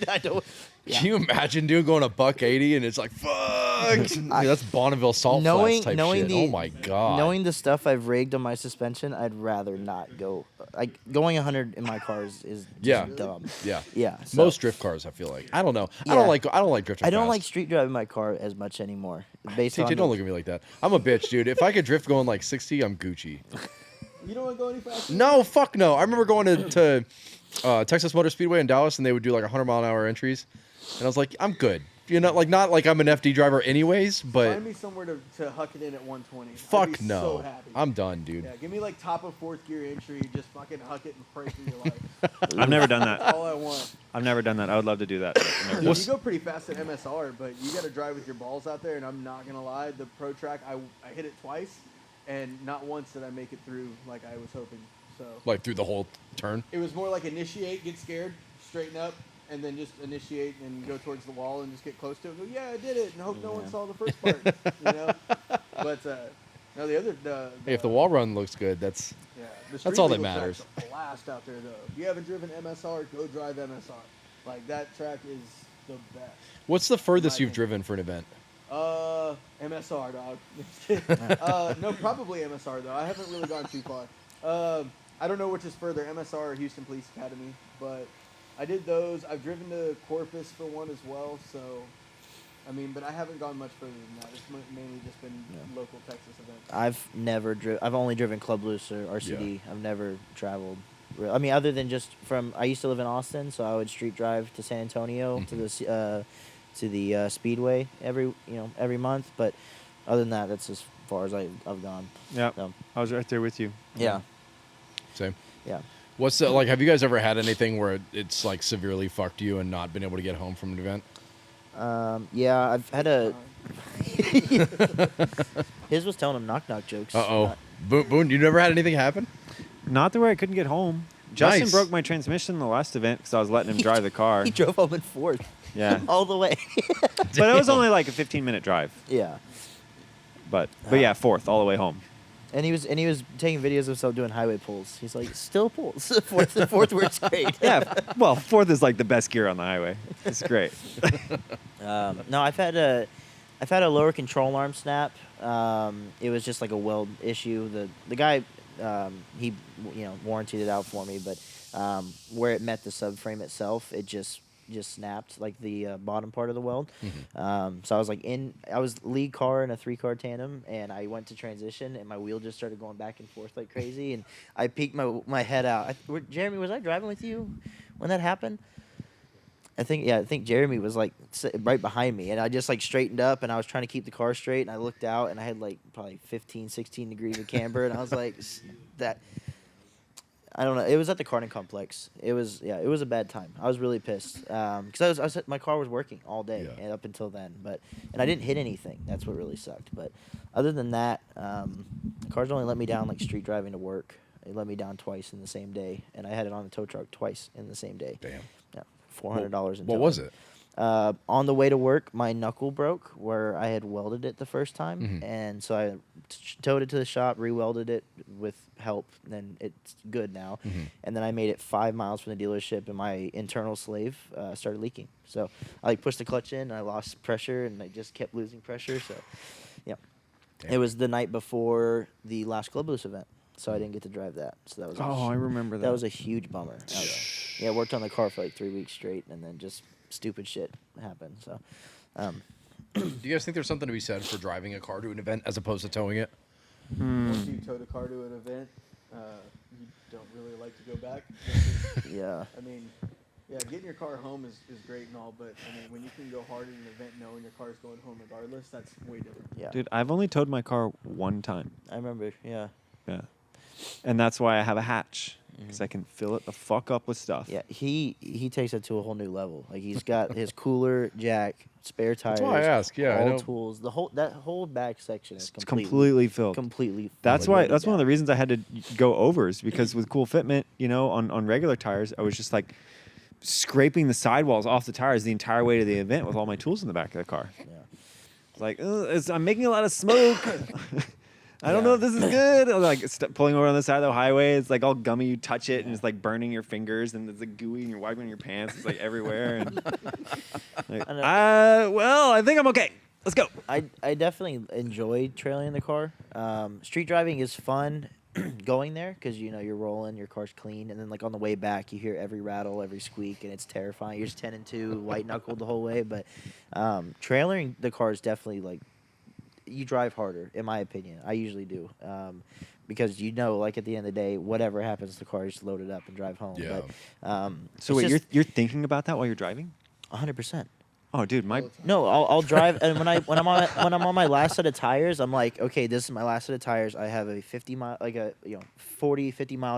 I don't. Yeah. Can you imagine, dude, going $180 and it's like, fuck? Dude, that's Bonneville salt Knowing- flats type knowing shit. the- Oh my god. Knowing the stuff I've rigged on my suspension, I'd rather not go. Like going 100 in my cars is just Yeah. dumb. Yeah. Yeah. So Most drift cars, I feel like. I don't know. I Yeah. don't like drifting. I don't fast. like street driving my car as much anymore. Based on TJ, don't look at me like that. I'm a bitch, dude. If I could drift going like 60, I'm Gucci. You don't want to go any faster? No, fuck no. I remember going to Texas Motor Speedway in Dallas, and they would do like 100-mile-an-hour entries, and I was like, I'm good. You know, like not like I'm an FD driver anyways, but Find me somewhere to huck it in at 120. I'd fuck be no. So happy. I'm done, dude. Yeah, give me like top of fourth gear entry, just fucking huck it and pray for your life. I've never done that. All I want. I've never done that. I would love to do that. but I've never done What's- it. You go pretty fast at MSR, but you got to drive with your balls out there. And I'm not gonna lie, the Pro Track, I hit it twice, and not once did I make it through like I was hoping. So Like through the whole turn. it was more like initiate, get scared, straighten up, and then just initiate and go towards the wall and just get close to it. And go, yeah, I did it, and hope no one saw the first part. You know, but no, the other. Hey, if the wall run looks good, that's the that's all street that legal matters. track's a blast out there, though. If you haven't driven MSR, go drive MSR. Like that track is the best. What's the furthest My you've opinion. driven for an event? MSR, dog. No, probably MSR though. I haven't really gone too far. I don't know which is further, MSR or Houston Police Academy, but I did those. I've driven to Corpus for one as well, so I mean, but I haven't gone much further than that. It's mainly just been local Texas events. I've only driven Club Loose or RCD. I've never traveled. I mean, other than just I used to live in Austin, so I would street drive to San Antonio to the Speedway every month. But other than that, that's as far as I've gone. Yeah, So, I was right there with you. yeah. Same. Yeah. What's the, like? Have you guys ever had anything where it's like severely fucked you and not been able to get home from an event? Yeah, I've had a. His was telling him knock jokes. Boone, you never had anything happen? Not the way I couldn't get home. Justin Nice. broke my transmission in the last event because I was letting him drive the car. He drove home in fourth. Yeah, All the way. but it was only like a 15-minute drive. Yeah. But yeah, fourth all the way home. And he was taking videos of himself doing highway pulls. He's like, still pulls. Fourth works great. Yeah, well, fourth is like the best gear on the highway. It's great. No, I've had a lower control arm snap. It was just like a weld issue. The guy he warrantied it out for me, but where it met the subframe itself, it just snapped, like the bottom part of the weld. So I was lead car in a 3-car tandem, and I went to transition, and my wheel just started going back and forth like crazy, and I peeked my head out. Jeremy, was I driving with you when that happened? I think Jeremy was like right behind me, and I just like straightened up, and I was trying to keep the car straight, and I looked out, and I had like probably 15, 16 degrees of camber, and I was like, that. I don't know. It was at the karting complex. It was a bad time. I was really pissed because my car was working all day and up until then, and I didn't hit anything. That's what really sucked. But other than that, the cars only let me down like street driving to work. It let me down twice in the same day, and I had it on the tow truck twice in the same day. Damn. Yeah, $400 in What towing. was it? On the way to work, my knuckle broke where I had welded it the first time, Mhm. and so I towed it to the shop, re-welded it with help, and it's good now. Mhm. And then I made it 5 miles from the dealership, and my internal slave started leaking. So I like pushed the clutch in, and I lost pressure, and I just kept losing pressure. So, yeah, Damn. it was the night before the last Club Loose event, so I didn't get to drive that. So that was Oh, I remember that. that was a huge bummer. I worked on the car for like 3 weeks straight, and then just stupid shit happened. So, Do you guys think there's something to be said for driving a car to an event as opposed to towing it? Once you towed a car to an event, you don't really like to go back. yeah. I mean, yeah, getting your car home is great and all, but I mean, when you can go hard in an event knowing your car's going home regardless, that's way different. Yeah. Dude, I've only towed my car one time. I remember. Yeah. Yeah. And that's why I have a hatch, because I can fill it the fuck up with stuff. Yeah. He takes it to a whole new level. Like he's got his cooler, jack, spare tires. That's why I ask. Yeah, I all know. tools. That whole back section is It's completely filled. completely. That's fully why. loaded That's one of the down. reasons I had to go overs, because with cool fitment, on regular tires, I was just like scraping the sidewalls off the tires the entire way to the event with all my tools in the back of the car. Yeah. Like, I'm making a lot of smoke. I don't know if this is good. Or like pulling over on the side of the highway, it's like all gummy. You touch it, and it's like burning your fingers, and it's like gooey, and you're wiping your pants. It's like everywhere. And like, well, I think I'm okay. Let's go. I definitely enjoy trailing in the car. Street driving is fun going there because you're rolling, your car's clean, and then like on the way back you hear every rattle, every squeak, and it's terrifying. You're just 10 and 2, white knuckled the whole way. But trailing the car is definitely like you drive harder, in my opinion. I usually do. Because like at the end of the day, whatever happens, the car is loaded up and drive home. Yeah. But So wait, you're thinking about that while you're driving? 100%. Oh, dude, my No, I'll drive, and when I'm on my last set of tires, I'm like, okay, this is my last set of tires. I have a 50 mile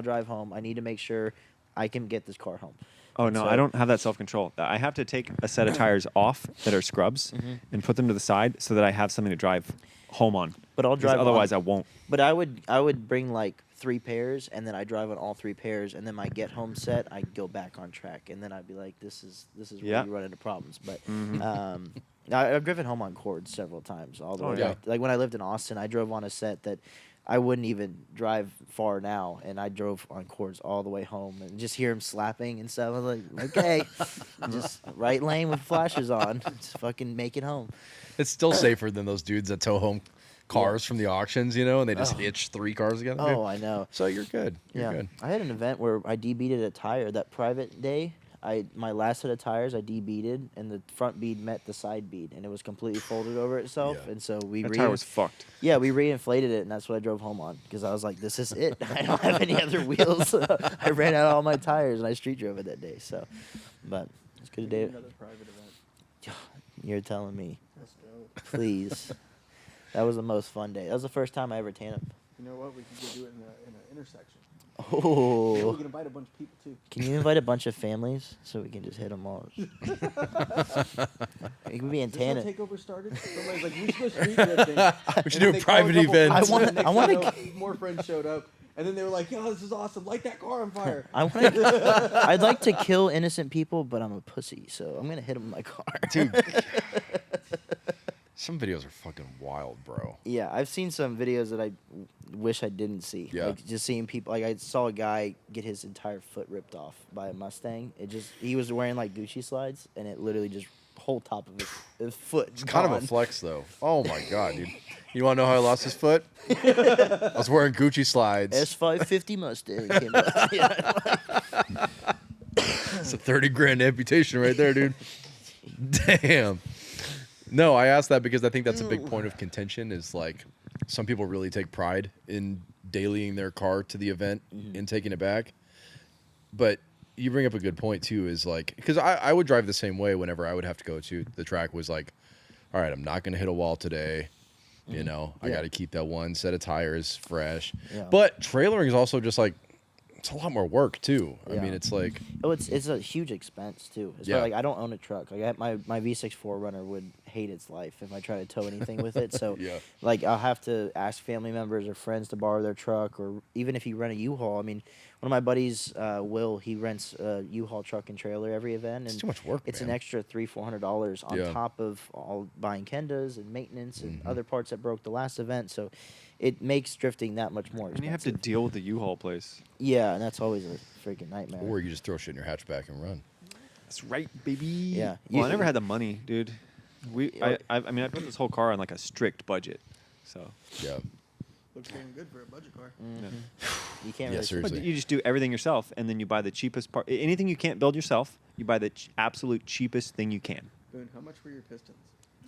drive home. I need to make sure I can get this car home. Oh, no, So- I don't have that self-control. I have to take a set of tires off that are scrubs and put them to the side so that I have something to drive home on. But I'll 'Cause drive. otherwise, I won't. But I would bring like 3 pairs, and then I drive on all 3 pairs, and then my get home set, I go back on track, and then I'd be like, this is where you run into problems. But I've driven home on cords several times, all the way. yeah. Like when I lived in Austin, I drove on a set that I wouldn't even drive far now, and I drove on cords all the way home, and just hear him slapping and stuff. I was like, okay, just right lane with flashes on, just fucking make it home. It's still safer than those dudes that tow home cars from the auctions, and they just hitch 3 cars together. Oh, I know. So you're good. You're Yeah, good. I had an event where I debeaded a tire. That private day, my last set of tires I debeaded, and the front bead met the side bead, and it was completely folded over itself. Yeah. And so we That tire was fucked. yeah, we reinflated it, and that's what I drove home on because I was like, this is it. I don't have any other wheels. I ran out of all my tires, and I street drove it that day. So, but it's good day. Another private event. You're telling me, Let's go. please. That was the most fun day. That was the first time I ever tandem. You know what? We could go do it in an intersection. Oh. Yeah, we can invite a bunch of people too. Can you invite a bunch of families so we can just hit them all? It could be in Is this how tandem. Takeover started? Somebody's like, we should go street drifting. We should And do then a they private called couple event. friends, I wanna- and next I wanna thing you know, more friends showed up. And then they were like, yo, this is awesome. Light that car on fire. I'd like to kill innocent people, but I'm a pussy, so I'm gonna hit them with my car. Dude. Some videos are fucking wild, bro. Yeah, I've seen some videos that I wish I didn't see. Yeah. Like just seeing people. Like I saw a guy get his entire foot ripped off by a Mustang. He was wearing like Gucci slides, and it literally just whole top of his foot. It's kind of a flex, though. Oh my god, dude! You want to know how I lost his foot? I was wearing Gucci slides. S550 Mustang. Came out. Yeah. It's a 30 grand amputation right there, dude. Damn. No, I asked that because I think that's a big point of contention. Is like some people really take pride in dailying their car to the event and taking it back, but you bring up a good point too. Is like because I would drive the same way whenever I would have to go to the track. Was like, all right, I'm not going to hit a wall today. I Yeah. got to keep that one set of tires fresh. Yeah. But trailering is also just like it's a lot more work too. I Yeah. mean, it's like Oh, it's a huge expense too. It's Yeah. like I don't own a truck. Like my V6 4Runner would hate its life if I try to tow anything with it. So Yeah. like I'll have to ask family members or friends to borrow their truck, or even if you rent a U-Haul. I mean, one of my buddies, Will, he rents a U-Haul truck and trailer every event, and it's too much work. it's man. an extra $300-400 on Yeah. top of all buying Kendas and maintenance and other parts that broke the last event. So it makes drifting that much more expensive. And you have to deal with the U-Haul place. Yeah, and that's always a freaking nightmare. Or you just throw shit in your hatchback and run. That's right, baby. Yeah. Well, I You- never had the money, dude. I mean, I put this whole car on like a strict budget. So. Yeah. Looks damn good for a budget car. Yeah. You can't Yeah, really seriously. But you just do everything yourself, and then you buy the cheapest part. Anything you can't build yourself, you buy the absolute cheapest thing you can. Boone, how much were your pistons?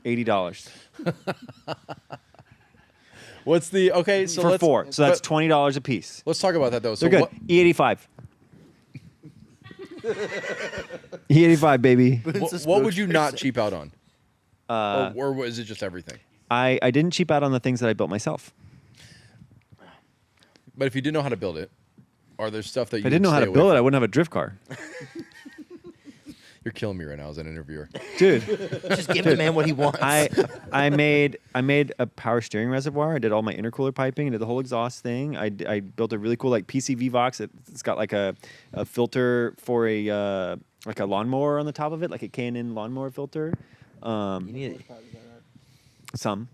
$80 What's the okay? So for let's, 4. So that's but $20 a piece. let's talk about that though. So They're good. What, E85. E85, baby. what would you not cheap out on, Uh, or was it just everything? I didn't cheap out on the things that I built myself. But if you didn't know how to build it, are there stuff that you If I didn't know how to build it, I wouldn't have a drift car. You're killing me right now as an interviewer. Dude, just give the man what he wants. I made a power steering reservoir. I did all my intercooler piping. I did the whole exhaust thing. I built a really cool like PCV Vox. It's got like a filter for a like a lawnmower on the top of it, like a K&N lawnmower filter. You need Is that right? Some.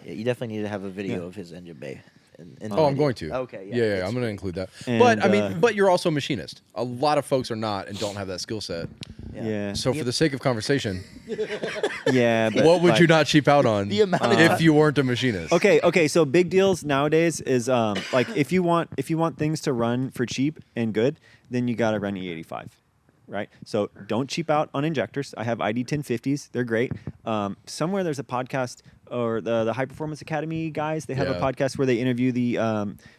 yeah, you definitely need to have a video Yeah. of his engine bay. And Oh, I'm going to. Okay, yeah. Yeah, it's- I'm going to include that. And, But I mean, but you're also a machinist. A lot of folks are not and don't have that skill set. Yeah. So for the sake of conversation, Yeah. But, what would like- you not cheap out on The amount of if time- you weren't a machinist? Okay. So big deals nowadays is like if you want things to run for cheap and good, then you gotta run E85, right? So don't cheap out on injectors. I have ID 1050s; they're great. Somewhere there's a podcast or the High Performance Academy guys. They have a Yeah. podcast where they interview the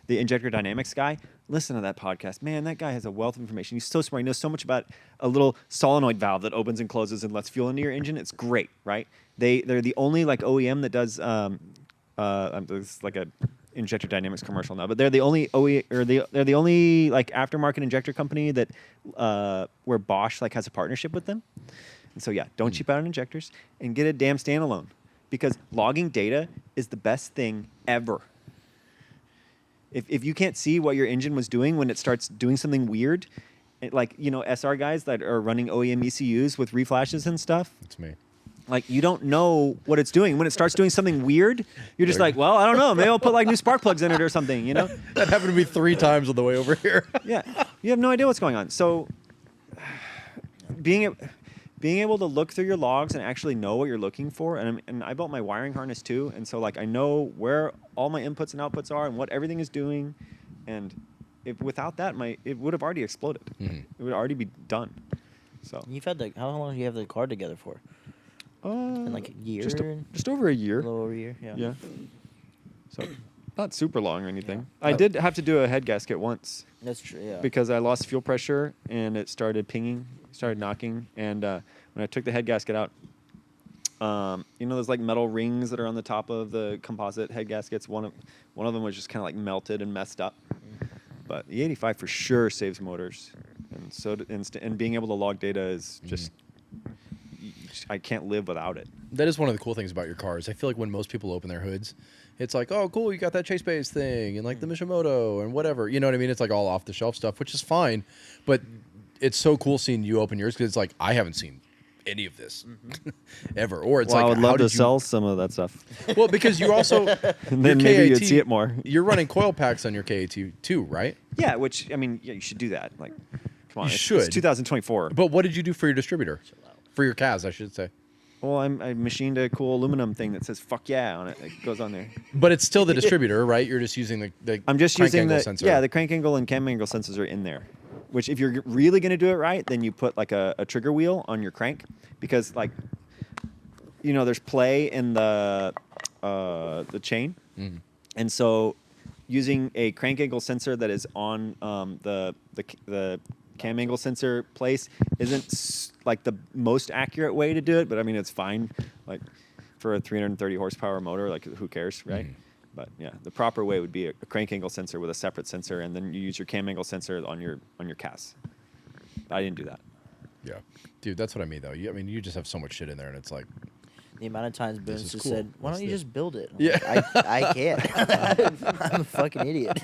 injector dynamics guy. Listen to that podcast, man. That guy has a wealth of information. He's so smart. He knows so much about a little solenoid valve that opens and closes and lets fuel into your engine. It's great, right? They're the only like OEM that does it's like a injector dynamics commercial now, but they're the only they're the only like aftermarket injector company that where Bosch like has a partnership with them. And so yeah, don't cheap out on injectors and get a damn standalone because logging data is the best thing ever. if you can't see what your engine was doing when it starts doing something weird, like SR guys that are running OEM ECUs with reflashes and stuff. That's me. Like, you don't know what it's doing. When it starts doing something weird, you're just like, well, I don't know. Maybe I'll put like new spark plugs in it or something, That happened to me 3 times on the way over here. Yeah, you have no idea what's going on. So being able to look through your logs and actually know what you're looking for, and I built my wiring harness too, and so like I know where all my inputs and outputs are and what everything is doing, and without that, it would have already exploded. Mm-hmm. It would already be done. So You've had how long do you have the car together for? In like a year? just over a year. A little over a year, yeah. Yeah. So not super long or anything. Yeah. I did have to do a head gasket once. That's true, yeah. Because I lost fuel pressure and it started pinging, started knocking. And when I took the head gasket out, those like metal rings that are on the top of the composite head gaskets. One of them was just kind of like melted and messed up. But the 85 for sure saves motors, and so and being able to log data is just. I can't live without it. That is one of the cool things about your cars. I feel like when most people open their hoods, it's like, oh, cool, you got that Chase Base thing and like the Mishimoto and whatever. You know what I mean? It's like all off the shelf stuff, which is fine. But it's so cool seeing you open yours because it's like, I haven't seen any of this ever. Or it's like, I would love how to did you... sell some of that stuff. Well, because you also... And then your maybe you'd KAT see it more. You're running coil packs on your KAT too, right? Yeah, which, I mean, you should do that. Like, come on. You It's should. 2024. But what did you do for your distributor? For your CAS, I should say. Well, I machined a cool aluminum thing that says "fuck yeah" on it. It goes on there. But it's still the distributor, right? You're just using the I'm just crank using angle the sensor. Yeah, the crank angle and cam angle sensors are in there. Which, if you're really going to do it right, then you put like a trigger wheel on your crank, because like, there's play in the chain, and so using a crank angle sensor that is on the cam angle sensor place isn't like the most accurate way to do it, but I mean it's fine. Like for a 330 horsepower motor, like who cares, right? But yeah, the proper way would be a crank angle sensor with a separate sensor, and then you use your cam angle sensor on your CAS. I didn't do that. Yeah, dude, that's what I mean though. You just have so much shit in there, and it's like The amount of times Boone is just cool. said, "Why What's don't you this?" just build it?" I'm Yeah. like, I can't. I'm a fucking idiot.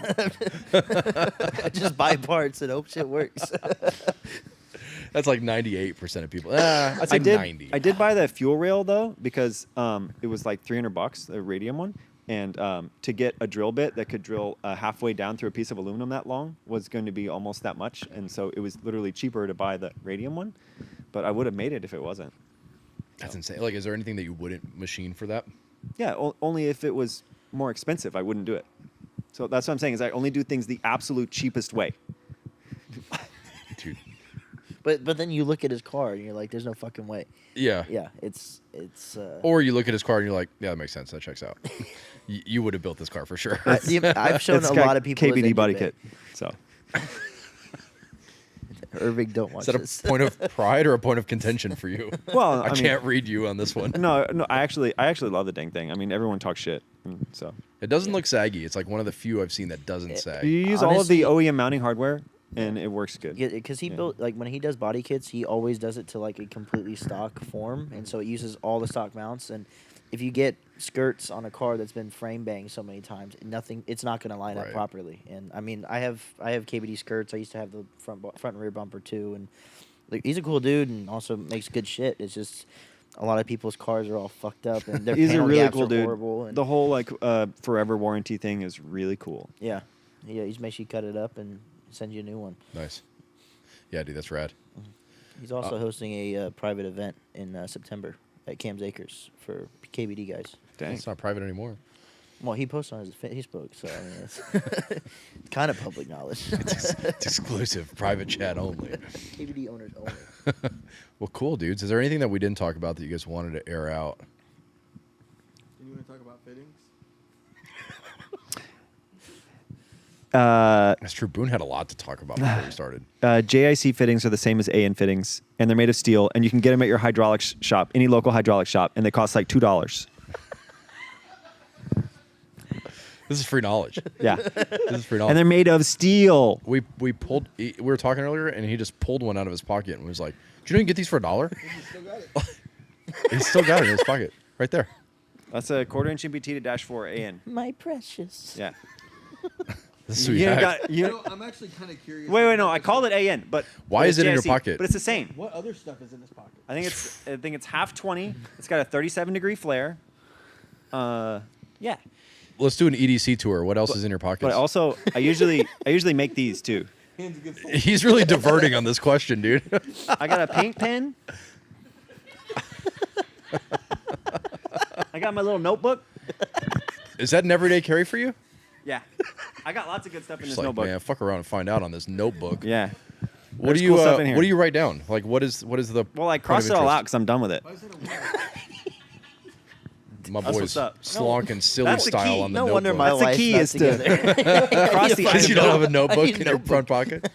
I just buy parts and hope shit works. That's like 98% of people. I'd say 90. I did buy the fuel rail though, because it was like $300, the radium one, and to get a drill bit that could drill halfway down through a piece of aluminum that long was going to be almost that much, and so it was literally cheaper to buy the radium one, but I would have made it if it wasn't. That's insane. Like, is there anything that you wouldn't machine for that? Yeah, only if it was more expensive, I wouldn't do it. So that's what I'm saying, is I only do things the absolute cheapest way. Dude. But then you look at his car and you're like, "There's no fucking way." Yeah. Yeah, it's. Or you look at his car and you're like, yeah, that makes sense. That checks out. You would have built this car for sure. I've shown It's a got lot of people his KBD engine body bay. kit. So Irving, don't watch Is that this. a point of pride or a point of contention for you? well, I mean, can't read you on this one. No, I actually love the dang thing. I mean, everyone talks shit, and so It doesn't look saggy. It's like one of the few I've seen that doesn't sag. you use all of Honestly- the OEM mounting hardware, and it works good. Yeah, because he built like when he does body kits, he always does it to like a completely stock form, and so it uses all the stock mounts. And if you get skirts on a car that's been frame banged so many times, it's not going to line up Right. properly. And I mean, I have KBD skirts. I used to have the front and rear bumper too, and like, he's a cool dude and also makes good shit. It's just a lot of people's cars are all fucked up and their He's a panel really gaps cool are dude. horrible. And The whole like forever warranty thing is really cool. yeah, he just makes you cut it up and send you a new one. Nice. Yeah, dude, that's rad. He's also hosting a private event in September at Cam's Acres for KBD guys. Dang. It's not private anymore. Well, he posts on his Facebook, so I mean, it's kind of public knowledge. It's exclusive, private chat only. KBD owners only. Well, cool, dudes. Is there anything that we didn't talk about that you guys wanted to air out? Do you want to talk about fittings? That's true. Boone had a lot to talk about before we started. JIC fittings are the same as AN fittings, and they're made of steel, and you can get them at your hydraulics shop, any local hydraulics shop, and they cost like $2. This is free knowledge. Yeah, This is free knowledge. and they're made of steel. We were talking earlier, and he just pulled one out of his pocket and was like, "Do you know you can get these for $1?" Still got it. He's still got it in his pocket, right there. That's a 1/4 inch MBT to -4 AN. My precious. Yeah. This is what You you got have. you. You know, I'm actually kind of curious. Wait, no. I called it AN, but Why but is it's it in your JIC, pocket? But it's the same. What other stuff is in this pocket? I think it's half 20. It's got a 37-degree flare. Yeah. Let's do an EDC tour. What else is in your pockets? But also, I usually make these too. Hands against the He's really diverting on this question, dude. I got a paint pen. I got my little notebook. Is that an everyday carry for you? Yeah. I got lots of good stuff in Just this like, notebook. man, fuck around and find out on this notebook. Yeah. What There's do you cool stuff in here. What do you write down? Like, what is the? Well, I point of crossed it all interest? out because I'm done with it. Why is that a word? My That's boy's what's up. slonking silly That's the style key. on the No notebook. wonder my That's the wife's key not is to together. cross the You item. Because you don't have a I notebook need in your notebook. front pocket.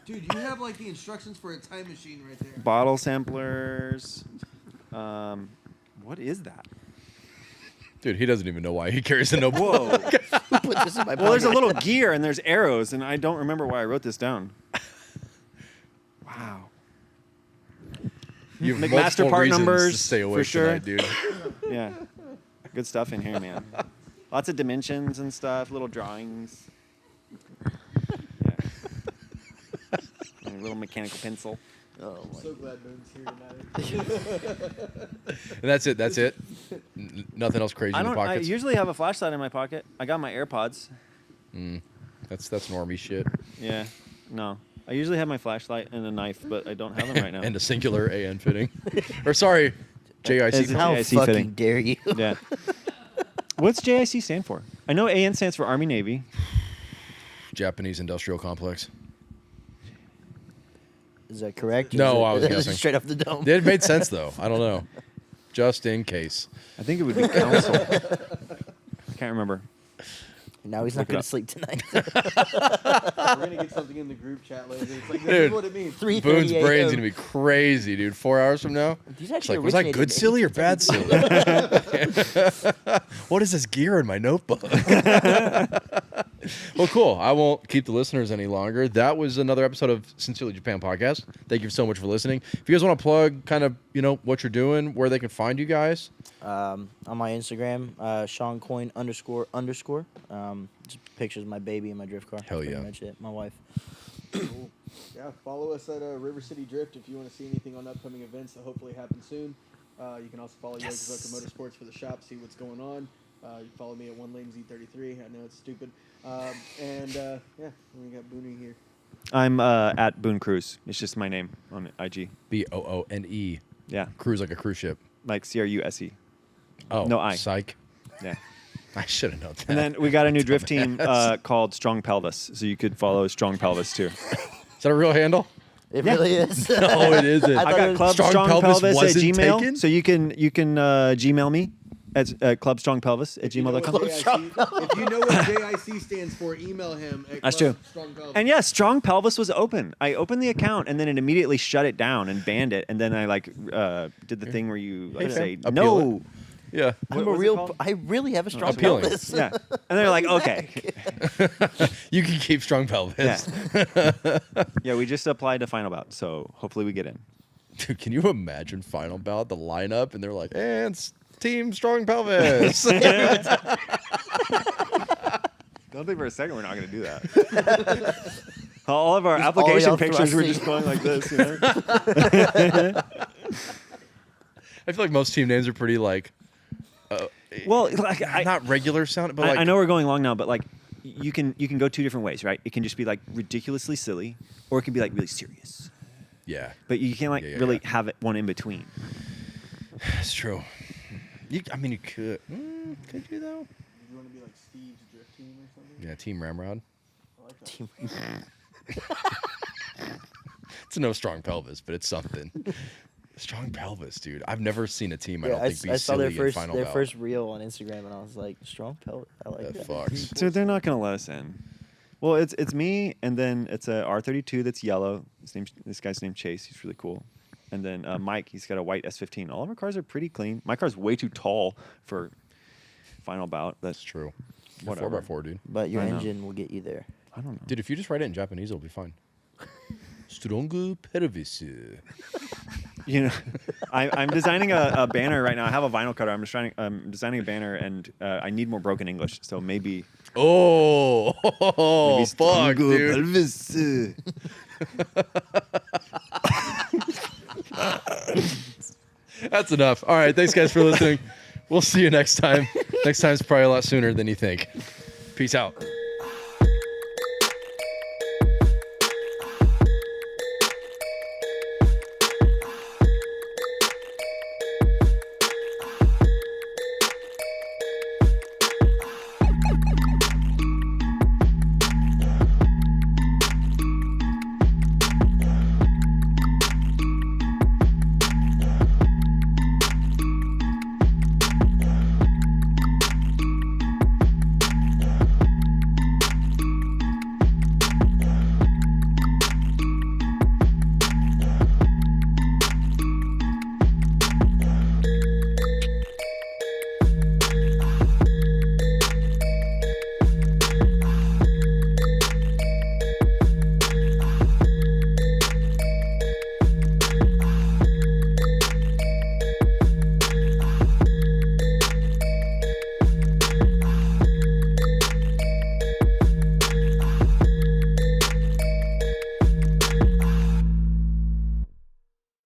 Dude, you have like the instructions for a time machine right there. Bottle samplers. What is that? Dude, he doesn't even know why he carries a notebook. Whoa. Put this in my Well, there's a pocket. little gear and there's arrows, and I don't remember why I wrote this down. Wow. You have McMaster multiple part reasons numbers, to stay awake for sure. tonight, dude. Yeah. Good stuff in here, man. Lots of dimensions and stuff, little drawings. Yeah. And a little mechanical pencil. Oh, my So glad Boone's here tonight. And that's it. That's it. Nothing else crazy in the I pockets. usually have a flashlight in my pocket. I got my AirPods. That's normie shit. Yeah. No. I usually have my flashlight and a knife, but I don't have them right now. And a singular AN fitting. Or sorry, JIC. Is it- fitting. How JIC fucking fitting. dare you? Yeah. What's JIC stand for? I know AN stands for Army Navy. Japanese industrial complex. Is that correct? No, Is I was it guessing. straight off the dome. It made sense though. I don't know. Just in case. I think it would be council. I can't remember. Now he's not Look it going up. to sleep tonight. We're gonna get something in the group chat later. It's like this Dude. is what it means. 3:30 Boone's a.m. brain's gonna be crazy, dude. 4 hours from now. These It's actually like, was I originated good in silly or bad silly? What is this gear in my notebook? Well, cool. I won't keep the listeners any longer. That was another episode of Sincerely Japan Podcast. Thank you so much for listening. If you guys want to plug kind of, what you're doing, where they can find you guys. On my Instagram, SeanCoin __. Just pictures of my baby in my drift car. Hell Pretty yeah. much it. My wife. Cool. Yeah, follow us at River City Drift if you want to see anything on upcoming events that hopefully happen soon. You can also follow Yokozuka Motorsports for the shop, see what's going on. You can follow me at 1LaneZ33. I know it's stupid. Yeah, we got Booney here. I'm at Boone Cruise. It's just my name on IG. BOONE. Yeah. Cruise like a cruise ship. Like CRUSE. Oh, No I. Psych. Yeah. I should have known that. And then we got a new drift team called Strong Pelvis. So you could follow Strong Pelvis too. Is that a real handle? It Yeah. really is. No, it isn't. I I thought it got was- Club Strong Strong, Pelvis Pelvis, at wasn't Gmail. taken? So you can Gmail me at clubstrongpelvis@gmail.com. If you know what JIC stands for, email him at That's Club true. Strong Pelvis. And yeah, Strong Pelvis was open. I opened the account and then it immediately shut it down and banned it. And then I did the thing where you Hey, say fam. no. Appeal it. Yeah. I'm What a was it real. called? I really have a strong Appealing. pelvis. Yeah. And they're like, okay. You can keep strong pelvis. Yeah. Yeah, we just applied to Final Bout, so hopefully we get in. Dude, can you imagine Final Bout, the lineup, and they're like, and it's Team Strong Pelvis. Don't think for a second we're not going to do that. All of our Just application all pictures were thrusting. just going like this, you know? I feel like most team names are pretty like, Well, like not regular sound, but like, I know we're going long now, but like you can go two different ways, right? It can just be like ridiculously silly, or it can be like really serious. yeah, But you can't like Yeah, really yeah. have it one in between. it's true. You could. Could you though? You want to be like Steve's drift team or something? Yeah, Team Ramrod. I like that. Team- It's no strong pelvis, but it's something. Strong pelvis, dude. I've never seen a team I don't think be I saw silly their in Final their Bout. first reel on Instagram, and I was like, strong pelvis. I like That that. fucks. So they're not gonna let us in. Well, it's me, and then it's a R32 that's yellow. This guy's named Chase. He's really cool. And then Mike, he's got a white S15. All of our cars are pretty clean. My car's way too tall for Final Bout. That's That's true. Whatever. 4x4, dude. But your I know. engine will get you there. I don't know. Dude, if you just write it in Japanese, it'll be fine. Stronger pelvis. You know, I'm designing a banner right now. I have a vinyl cutter. I'm designing a banner, and I need more broken English. So maybe Oh, fuck, dude. Pelvis. That's enough. All right, thanks guys for listening. We'll see you next time. Next time's probably a lot sooner than you think. Peace out.